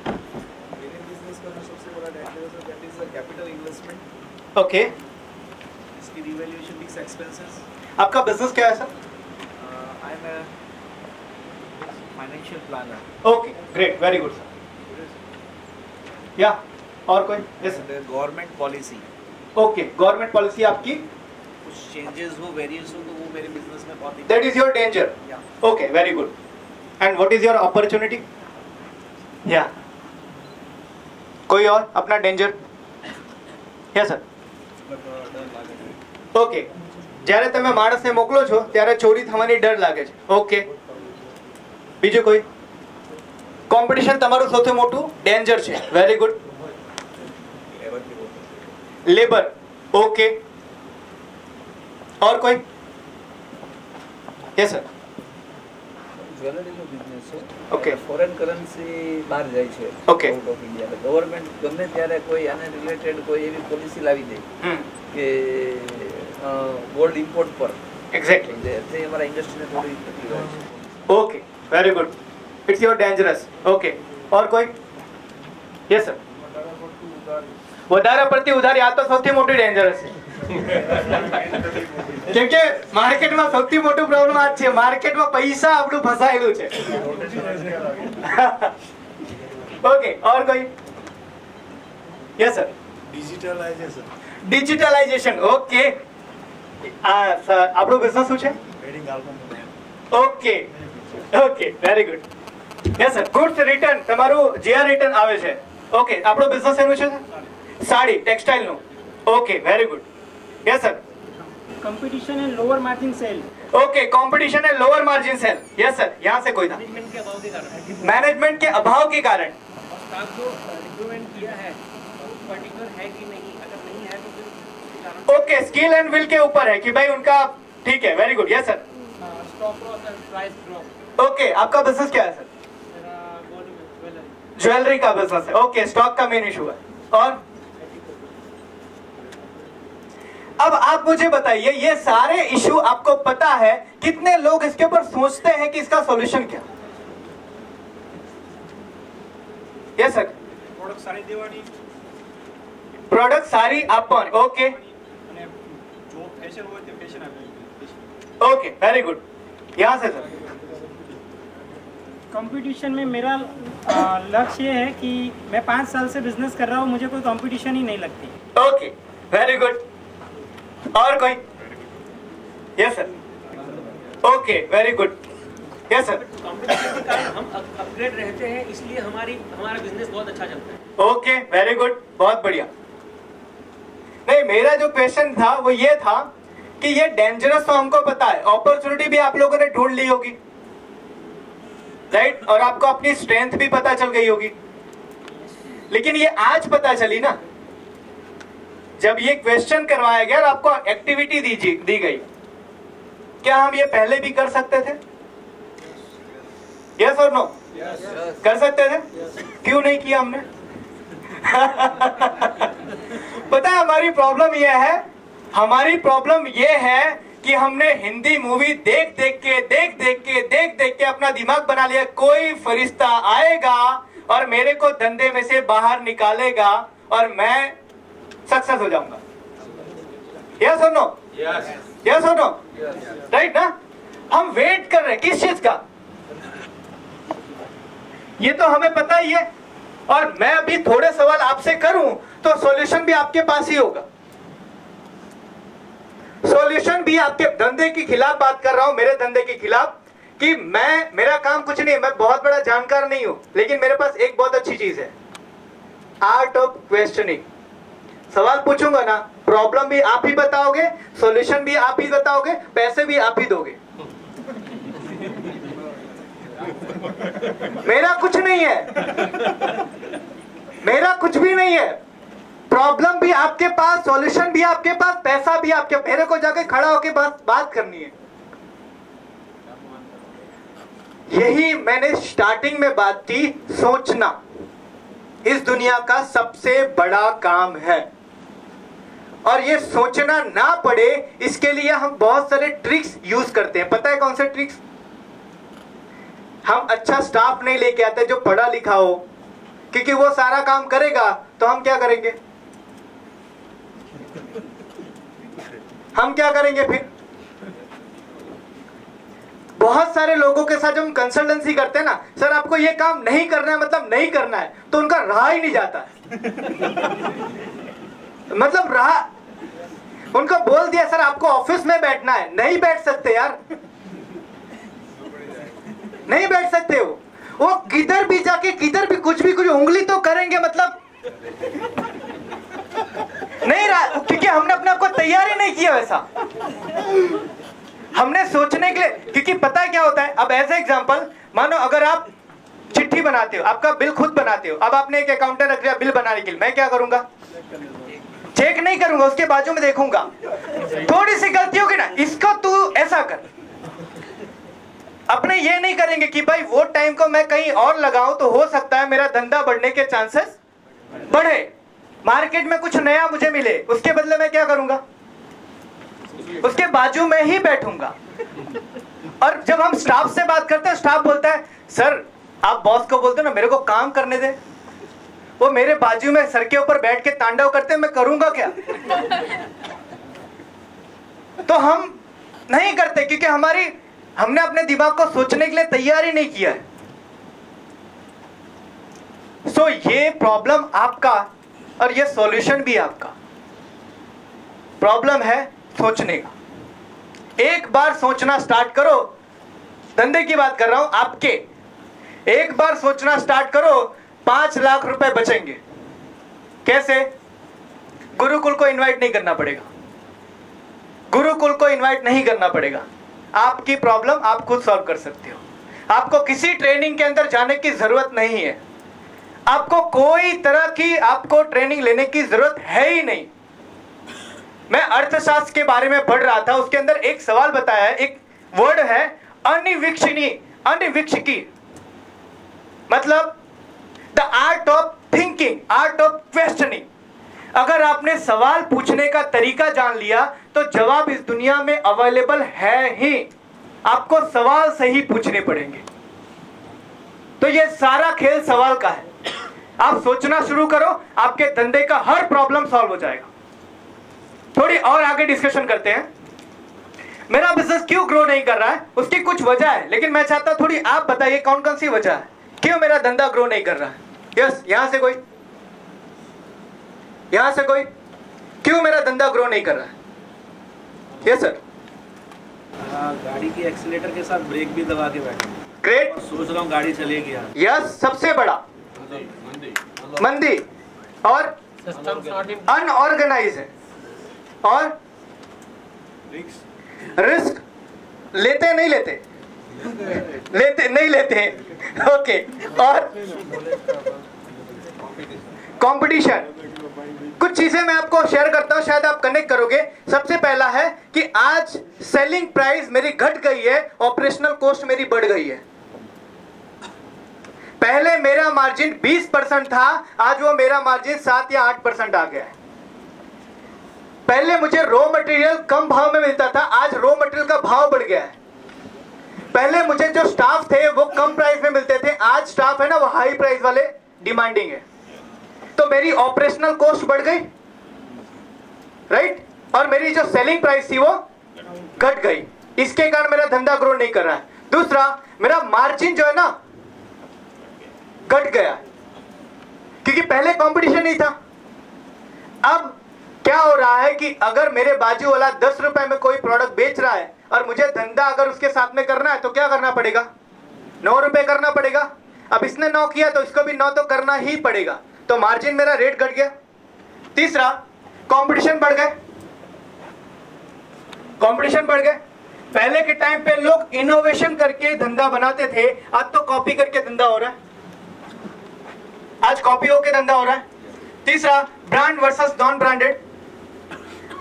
मेरे बिजनेस का जो सबसे बड़ा डेंजर है that is the capital investment. Okay, इसकी रिवैल्यूएशन, फिक्स एक्सपेंसेस। आपका बिजनेस क्या है sir? I am financial planner. Okay great, very good sir. या और कोई? Yes sir. Government policy, okay, government policy आपकी, कुछ चेंजेस हो, वेरिएंस हो, तो वो मेरे बिजनेस में बहुत that is your danger. Okay, very good. And what is your opportunity? या कोई और अपना डेंजर? Yes sir. ઓકે, જ્યારે તમે માણસને મોકલો છો ત્યારે ચોરી થવાની ડર લાગે છે. ઓકે, બીજું કોઈ? કોમ્પિટિશન તમારું સૌથી મોટું ડેન્જર છે. Very good. લેબર. ઓકે, और कोई? Yes sir. જ્વેલરીનો બિઝનેસ છે. Okay. ફોરેન કરન્સી બહાર જાય છે. Okay. Out of India. Government ગમે ત્યારે કોઈ આને રિલેટેડ કોઈ એવી પોલિસી લાવી દે કે ગોલ્ડ ઇમ્પોર્ટ પર. એક્ઝેક્ટલી. તે અમારા ઇન્ડસ્ટ્રીને થોડી તકલીફ આવે છે. Okay, very good. It's your dangerous. Okay, और कोई? Yes sir. વધારે પડતી ઉધારી આ તો સૌથી મોટી ડેન્જરસ છે. કેમ કે માર્કેટમાં સૌથી મોટું પ્રોબ્લેમ આ છે, માર્કેટમાં પૈસા આપણું ફસાયેલું છે. ઓકે, और कोई? Yes sir. Digitalisation, digitalisation. Okay, આ સર આપણો બિઝનેસ શું છે? Wedding album. Okay, okay, very good. Yes sir. Goods return, તમારું જીઆર રિટર્ન આવે છે. ઓકે, આપણો બિઝનેસ એનું છે સાડી ટેક્સટાઇલ નું. Okay, very good. Yes sir. Competition and lower margin sale. Okay, competition है, lower margin sale. Yes sir. यहाँ से कोई था? मैनेजमेंट के अभाव के कारण. मैनेजमेंट के अभाव के कारण. स्टाफ जो रिक्रूटमेंट किया है पर्टिकुलर है कि नहीं, अगर नहीं है तो फिर ओके, स्किल एंड विल के ऊपर है कि भाई उनका. ठीक है, very good. Yes sir. Stock loss and price drop. Okay, आपका बिजनेस क्या है सर? मेरा गोल्ड ज्वेलरी. ज्वेलरी का बिजनेस है. ओके, स्टॉक का मेन इशू है. और अब आप मुझे बताइए, ये सारे इशू आपको पता है, कितने लोग इसके ऊपर सोचते हैं कि इसका सॉल्यूशन क्या? Yes sir. પ્રોડક્ટ સારી દેવાની પ્રોડક્ટ સારી આપવાની. ઓકે, અને જો ફેશન હોય તો ફેશન આપવી. Okay, very good. यहाँ से सर. कंपटीशन में मेरा लक्ष्य ये है कि मैं 5 साल से बिजनेस कर रहा हूँ, मुझे कोई कंपटीशन ही नहीं लगती. Okay, very good. और कोई? Yes sir. Okay, very good. Yes sir. Competition के कारण हम अपग्रेड रहते हैं, इसलिए हमारा बिजनेस बहुत अच्छा चलता है. ओके, वेरी गुड, बहुत बढ़िया. नहीं, मेरा जो क्वेश्चन था वो ये था कि ये डेंजरस तो हमको पता है, अपॉर्चुनिटी भी आप लोगों ने ढूंढ ली होगी, राइट? और आपको अपनी स्ट्रेंथ भी पता चल गई होगी. लेकिन ये आज पता चली ना, जब ये क्वेश्चन करवाया गया और आपको एक्टिविटी दी गई. क्या हम ये पहले भी कर सकते थे? यस और नो? कर सकते थे. क्यों नहीं किया हमने? पता है हमारी प्रॉब्लम ये है, हमारी प्रॉब्लम ये है कि हमने हिंदी मूवी देख देख के अपना दिमाग बना लिया, कोई फरिश्ता आएगा और मेरे को धंधे में से बाहर निकालेगा और मैं सक्सेस हो जाऊंगा. यस और नो? यस और नो? राइट ना? हम वेट कर रहे हैं किस चीज का? ये तो हमें पता ही है. और मैं अभी थोड़े सवाल आपसे करूं तो सॉल्यूशन भी आपके पास ही होगा. सॉल्यूशन भी आपके धंधे के खिलाफ बात कर रहा हूं, मेरे धंधे के खिलाफ, कि मेरा काम कुछ नहीं है, मैं बहुत बड़ा जानकार नहीं हूं, लेकिन मेरे पास एक बहुत अच्छी चीज है, आर्ट ऑफ क्वेश्चनिंग. सवाल पूछूंगा ना, प्रॉब्लम भी आप ही बताओगे, सॉल्यूशन भी आप ही बताओगे, पैसे भी आप ही दोगे. मेरा कुछ नहीं है, मेरा कुछ भी नहीं है. प्रॉब्लम भी आपके पास, सॉल्यूशन भी आपके पास, पैसा भी आपके. मेरे को जाके खड़ा होके बात करनी है. यही मैंने स्टार्टिंग में बात की, सोचना इस दुनिया का सबसे बड़ा काम है. और ये सोचना ना पड़े इसके लिए हम बहुत सारे ट्रिक्स यूज करते हैं. पता है कौन से ट्रिक्स? हम अच्छा स्टाफ नहीं लेके आते जो पढ़ा लिखा हो, क्योंकि वो सारा काम करेगा तो हम क्या करेंगे? हम क्या करेंगे फिर? बहुत सारे लोगों के साथ जब हम कंसल्टेंसी करते हैं ना, सर आपको ये काम नहीं करना है मतलब नहीं करना है, तो उनका रहा ही नहीं जाता मतलब रहा, उनको बोल दिया सर आपको ऑफिस में बैठना है, नहीं बैठ सकते यार, नहीं बैठ सकते। वो किधर भी जाके किधर भी कुछ उंगली तो करेंगे, मतलब नहीं रहा, क्योंकि हमने अपने आप को तैयार ही नहीं किया वैसा। हमने सोचने के लिए, क्योंकि पता है क्या होता है, अब एज एग्जांपल मानो अगर आप चिट्ठी बनाते हो, आपका बिल खुद बनाते हो, अब आपने एक अकाउंटेंट रख दिया बिल बनाने के लिए, मैं क्या करूंगा, चेक नहीं करूंगा, उसके बाजू में देखूंगा, थोड़ी सी गलती होगी ना, इसको तू ऐसा कर। अपने ये नहीं करेंगे कि भाई वो टाइम को मैं कहीं और लगाऊं तो हो सकता है मेरा धंधा बढ़ने के चांसेस बढ़े, मार्केट में कुछ नया मुझे मिले, उसके बदले मैं क्या करूंगा, उसके बाजू में ही बैठूंगा। और जब हम स्टाफ से बात करते हैं, स्टाफ बोलता है सर आप बॉस को बोलते हो ना मेरे को काम करने दे, वो मेरे बाजू में सर के ऊपर बैठ के तांडव करते हैं, मैं करूंगा क्या। तो हम नहीं करते क्योंकि हमने अपने दिमाग को सोचने के लिए तैयार ही नहीं किया है। सो ये प्रॉब्लम आपका और ये सॉल्यूशन भी आपका। प्रॉब्लम है सोचने का। एक बार सोचना स्टार्ट करो, धंधे की बात कर रहा हूं आपके, एक बार सोचना स्टार्ट करो 5 लाख रुपए बचेंगे। कैसे? गुरुकुल को इनवाइट नहीं करना पड़ेगा, गुरुकुल को इनवाइट नहीं करना पड़ेगा, आपकी प्रॉब्लम आप खुद सॉल्व कर सकते हो। आपको किसी ट्रेनिंग के अंदर जाने की जरूरत नहीं है, आपको कोई तरह की आपको ट्रेनिंग लेने की जरूरत है ही नहीं। मैं अर्थशास्त्र के बारे में पढ़ रहा था, उसके अंदर एक सवाल बताया है, एक वर्ड है अनिवीक्षणी, अनिवीक्षकी, मतलब the art of thinking, art of questioning. अगर आपने सवाल पूछने का तरीका जान लिया तो जवाब इस दुनिया में अवेलेबल है ही, आपको सवाल सही पूछने पड़ेंगे। तो ये सारा खेल सवाल का है। आप सोचना शुरू करो, आपके धंधे का हर प्रॉब्लम सॉल्व हो जाएगा। थोड़ी और आगे डिस्कशन करते हैं। मेरा बिजनेस क्यों ग्रो नहीं कर रहा है, उसकी कुछ वजह है, लेकिन मैं चाहता हूं थोड़ी आप बताइए कौन कौन सी वजह है क्यों मेरा धंधा ग्रो नहीं कर रहा है। यस, यहां से कोई, यहां से कोई, क्यों मेरा धंधा ग्रो नहीं कर रहा है? Yes sir. गाड़ी की एक्सीलेटर के साथ ब्रेक भी दबा के बैठे। ग्रेट। सोच रहा हूँ गाड़ी चलेगी यार। यस, सबसे बड़ा मंदी और अनऑर्गेनाइज है और रिस्क लेते नहीं लेते, लेते नहीं लेते, ओके। और कंपटीशन। कुछ चीजें मैं आपको शेयर करता हूं, शायद आप कनेक्ट करोगे। सबसे पहला है कि आज सेलिंग प्राइस मेरी घट गई है, ऑपरेशनल कॉस्ट मेरी बढ़ गई है। पहले मेरा मार्जिन 20% था, आज वो मेरा मार्जिन 7 या 8% आ गया है। पहले मुझे रॉ मटेरियल कम भाव में मिलता था, आज रॉ मटेरियल का भाव बढ़ गया है। पहले मुझे जो स्टाफ थे वो कम प्राइस में मिलते थे, आज स्टाफ है ना वो हाई प्राइस वाले डिमांडिंग है। तो मेरी ऑपरेशनल कॉस्ट बढ़ गई, राइट, और मेरी जो सेलिंग प्राइस थी वो घट गई। इसके कारण मेरा धंधा ग्रो नहीं कर रहा है। दूसरा, मेरा मार्जिन जो है ना घट गया, क्योंकि पहले कंपटीशन नहीं था। अब क्या हो रहा है कि अगर मेरे बाजू वाला 10 रुपए में कोई प्रोडक्ट बेच रहा है और मुझे धंधा अगर उसके साथ में करना है तो क्या करना पड़ेगा, 9 रुपए करना पड़ेगा। अब इसने 9 किया तो इसको भी 9 तो करना ही पड़ेगा, तो मार्जिन मेरा रेट घट गया। तीसरा, कंपटीशन बढ़ गए, कंपटीशन बढ़ गए। पहले के टाइम पे लोग इनोवेशन करके धंधा बनाते थे, आज तो कॉपी करके धंधा हो रहा है, आज कॉपी होके धंधा हो रहा है। तीसरा, ब्रांड वर्सेस नॉन ब्रांडेड।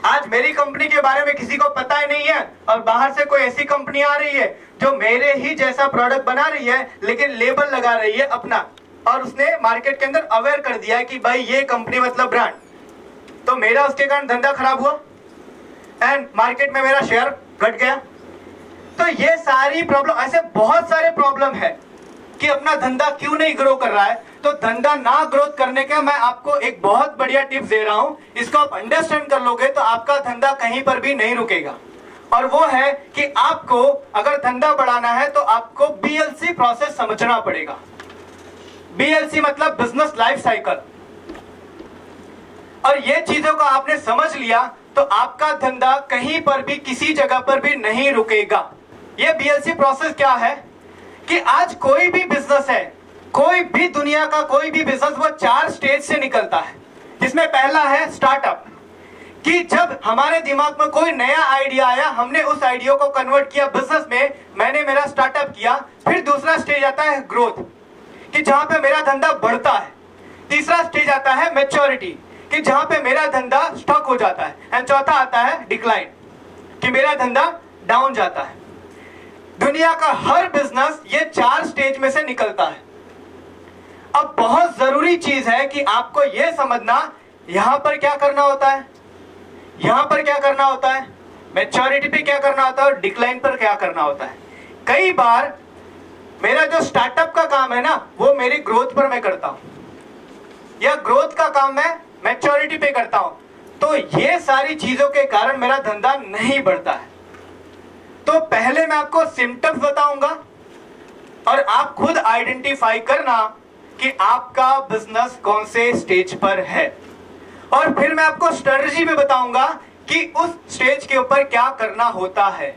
आज मेरी कंपनी के बारे में किसी को पता ही नहीं है और बाहर से कोई ऐसी कंपनी आ रही है जो मेरे ही जैसा प्रोडक्ट बना रही है लेकिन लेबल लगा रही है अपना, और उसने मार्केट के अंदर अवेयर कर दिया है कि भाई ये कंपनी मतलब ब्रांड। तो मेरा उसके कारण धंधा खराब हुआ एंड मार्केट में मेरा शेयर घट गया। तो ये सारी प्रॉब्लम, ऐसे बहुत सारे प्रॉब्लम है कि अपना धंधा क्यों नहीं ग्रो कर रहा है। तो धंधा ना ग्रोथ करने का मैं आपको एक बहुत बढ़िया टिप्स दे रहा हूं, इसको आप अंडरस्टैंड कर लोगे तो आपका धंधा कहीं पर भी नहीं रुकेगा। और वो है कि आपको अगर धंधा बढ़ाना है तो आपको BLC प्रोसेस समझना पड़ेगा। BLC मतलब बिजनेस लाइफ साइकिल। और ये चीजों को आपने समझ लिया तो आपका धंधा कहीं पर भी किसी जगह पर भी नहीं रुकेगा। ये BLC प्रोसेस क्या है कि आज कोई भी बिजनेस है, कोई भी दुनिया का कोई भी बिजनेस, वो 4 स्टेज से निकलता है। जिसमें पहला है स्टार्टअप, कि जब हमारे दिमाग में कोई नया आइडिया आया, हमने उस आइडिया को कन्वर्ट किया बिजनेस में, मैंने मेरा स्टार्टअप किया। फिर दूसरा स्टेज आता है ग्रोथ, कि जहां पे मेरा धंधा बढ़ता है। तीसरा स्टेज आता है मैच्योरिटी, कि जहां पे मेरा धंधा स्टक हो जाता है। एंड चौथा आता है डिक्लाइन, कि मेरा धंधा डाउन जाता है। दुनिया का हर बिजनेस ये 4 स्टेज में से निकलता है। अब बहुत जरूरी चीज है कि आपको यह समझना यहां पर क्या करना होता है, यहां पर क्या करना होता है, मैच्योरिटी पे क्या करना होता है और डिक्लाइन पर क्या करना होता है। कई बार मेरा जो स्टार्टअप का काम है ना, वो मेरी ग्रोथ पर मैं करता हूं, या ग्रोथ का काम मैं मैच्योरिटी पे करता हूं, तो ये सारी चीजों के कारण मेरा धंधा नहीं बढ़ता है। तो पहले मैं आपको सिम्टम्स बताऊंगा और आप खुद आइडेंटिफाई करना कि आपका बिजनेस कौन से स्टेज पर है, और फिर मैं आपको स्ट्रेटजी भी बताऊंगा कि उस स्टेज के ऊपर क्या करना होता है।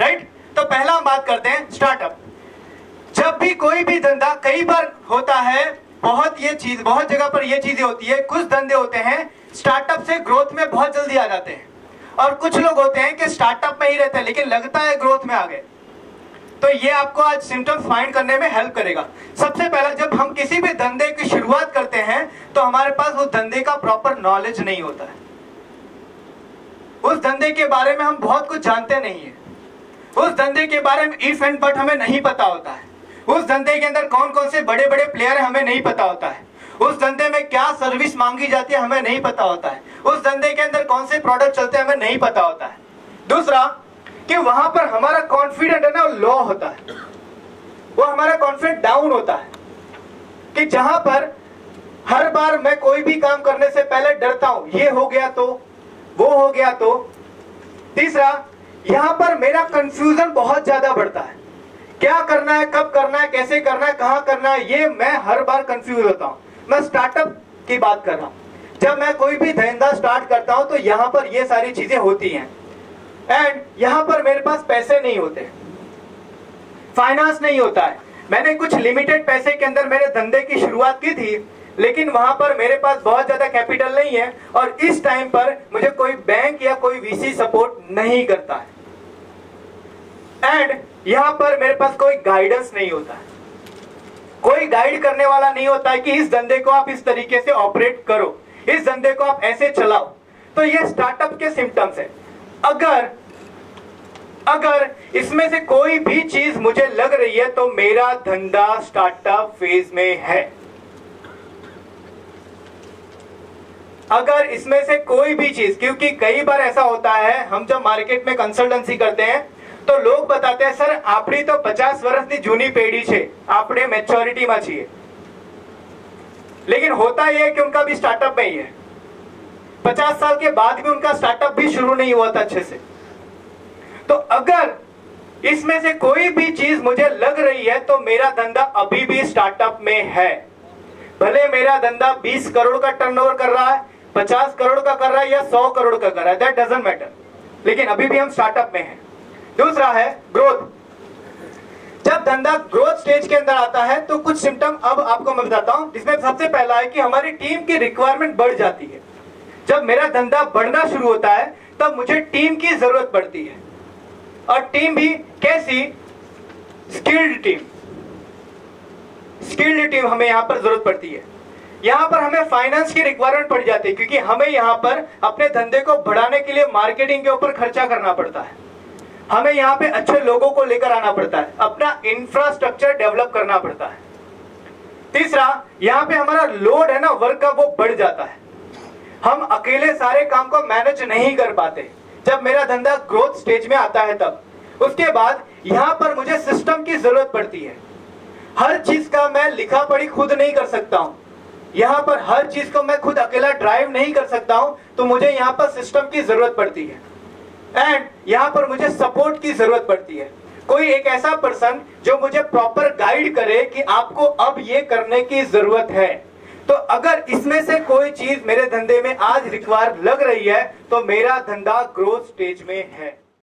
राइट? तो पहला हम बात करते हैं स्टार्टअप। जब भी कोई भी धंधा, कई बार होता है, बहुत जगह पर ये चीजें होती है, कुछ धंधे होते हैं स्टार्टअप से ग्रोथ में बहुत जल्दी आ जाते हैं, और कुछ लोग होते हैं कि स्टार्टअप में ही रहते हैं लेकिन लगता है ग्रोथ में आ गए। तो ये आपको आज सिम्टम्स फाइंड करने में हेल्प करेगा। सबसे पहला, जब हम किसी भी धंधे की शुरुआत करते हैं तो हमारे पास उस धंधे का प्रॉपर नॉलेज नहीं होता है। उस धंधे के बारे में हम बहुत कुछ जानते नहीं है। उस धंधे के बारे में इफ एंड बट हमें नहीं पता होता है। उस धंधे के अंदर कौन कौन से बड़े बड़े प्लेयर हमें नहीं पता होता है। उस धंधे में क्या सर्विस मांगी जाती है हमें नहीं पता होता है। उस धंधे के अंदर कौन से प्रोडक्ट चलते हैं हमें नहीं पता होता है। दूसरा, कि वहां पर हमारा कॉन्फिडेंट है ना, लो होता है, वो हमारा कॉन्फिडेंट डाउन होता है, कि जहां पर हर बार मैं कोई भी काम करने से पहले डरता हूं, ये हो गया तो, वो हो गया तो। तीसरा, यहां पर मेरा कंफ्यूजन बहुत ज्यादा बढ़ता है, क्या करना है, कब करना है, कैसे करना है, कहां करना है, ये मैं हर बार कंफ्यूज होता हूं। मैं स्टार्टअप की बात कर रहा हूं। जब मैं कोई भी धंधा स्टार्ट करता हूं तो यहां पर ये सारी चीजें होती हैं। एंड यहां पर मेरे पास पैसे नहीं होते, फाइनेंस नहीं होता है। मैंने कुछ लिमिटेड पैसे के अंदर मेरे धंधे की शुरुआत की थी, लेकिन वहां पर मेरे पास बहुत ज्यादा कैपिटल नहीं है, और इस टाइम पर मुझे कोई बैंक या कोई VC सपोर्ट नहीं करता है। एंड यहां पर मेरे पास कोई गाइडेंस नहीं होता है, कोई गाइड करने वाला नहीं होता है कि इस धंधे को आप इस तरीके से ऑपरेट करो, इस धंधे को आप ऐसे चलाओ। तो ये स्टार्टअप के सिम्टम्स है। अगर इसमें से कोई भी चीज मुझे लग रही है तो मेरा धंधा स्टार्टअप फेज में है। अगर इसमें से कोई भी चीज, क्योंकि कई बार ऐसा होता है, हम जब मार्केट में कंसल्टेंसी करते हैं तो लोग बताते हैं, सर आपड़ी तो 50 વર્ષની જૂની પેઢી છે, આપણે મેચ્યોરિટીમાં છીએ। लेकिन होता यह है कि उनका भी स्टार्टअप में ही है, 50 साल के बाद भी उनका स्टार्टअप भी शुरू नहीं हुआ था अच्छे से। तो अगर इसमें से कोई भी चीज मुझे लग रही है तो मेरा धंधा अभी भी स्टार्टअप में है। भले मेरा धंधा 20 करोड़ का टर्नओवर कर रहा है, 50 करोड़ का कर रहा है या 100 करोड़ का कर रहा है, दैट डजंट मैटर, लेकिन अभी भी हम स्टार्टअप में हैं। दूसरा है ग्रोथ। जब धंधा ग्रोथ स्टेज के अंदर आता है तो कुछ सिम्टम अब आपको मैं बताता हूं, जिसमें सबसे पहला है कि हमारी टीम की रिक्वायरमेंट बढ़ जाती है। जब मेरा धंधा बढ़ना शुरू होता है तब मुझे टीम की जरूरत पड़ती है, और टीम भी कैसी, स्किल्ड टीम हमें यहां पर जरूरत पड़ती है। यहां पर हमें फाइनेंस की रिक्वायरमेंट पड़ जाती है, क्योंकि हमें यहां पर अपने धंधे को बढ़ाने के लिए मार्केटिंग के ऊपर खर्चा करना पड़ता है, हमें यहाँ पे अच्छे लोगों को लेकर आना पड़ता है, अपना इंफ्रास्ट्रक्चर डेवलप करना पड़ता है। तीसरा, यहाँ पे हमारा लोड है ना वर्क का, वो बढ़ जाता है, हम अकेले सारे काम को मैनेज नहीं कर पाते। जब मेरा धंधा ग्रोथ स्टेज में आता है तब, उसके बाद यहाँ पर मुझे सिस्टम की जरूरत पड़ती है। हर चीज का मैं लिखा पढ़ी खुद नहीं कर सकता हूँ, यहाँ पर हर चीज को मैं खुद अकेला ड्राइव नहीं कर सकता हूँ, तो मुझे यहाँ पर सिस्टम की जरूरत पड़ती है। एंड यहाँ पर मुझे सपोर्ट की जरूरत पड़ती है। कोई एक ऐसा पर्सन जो मुझे प्रॉपर गाइड करे कि आपको अब ये करने की जरूरत है। तो अगर इसमें से कोई चीज मेरे धंधे में आज रिक्वायर लग रही है तो मेरा धंधा ग्रोथ स्टेज में है।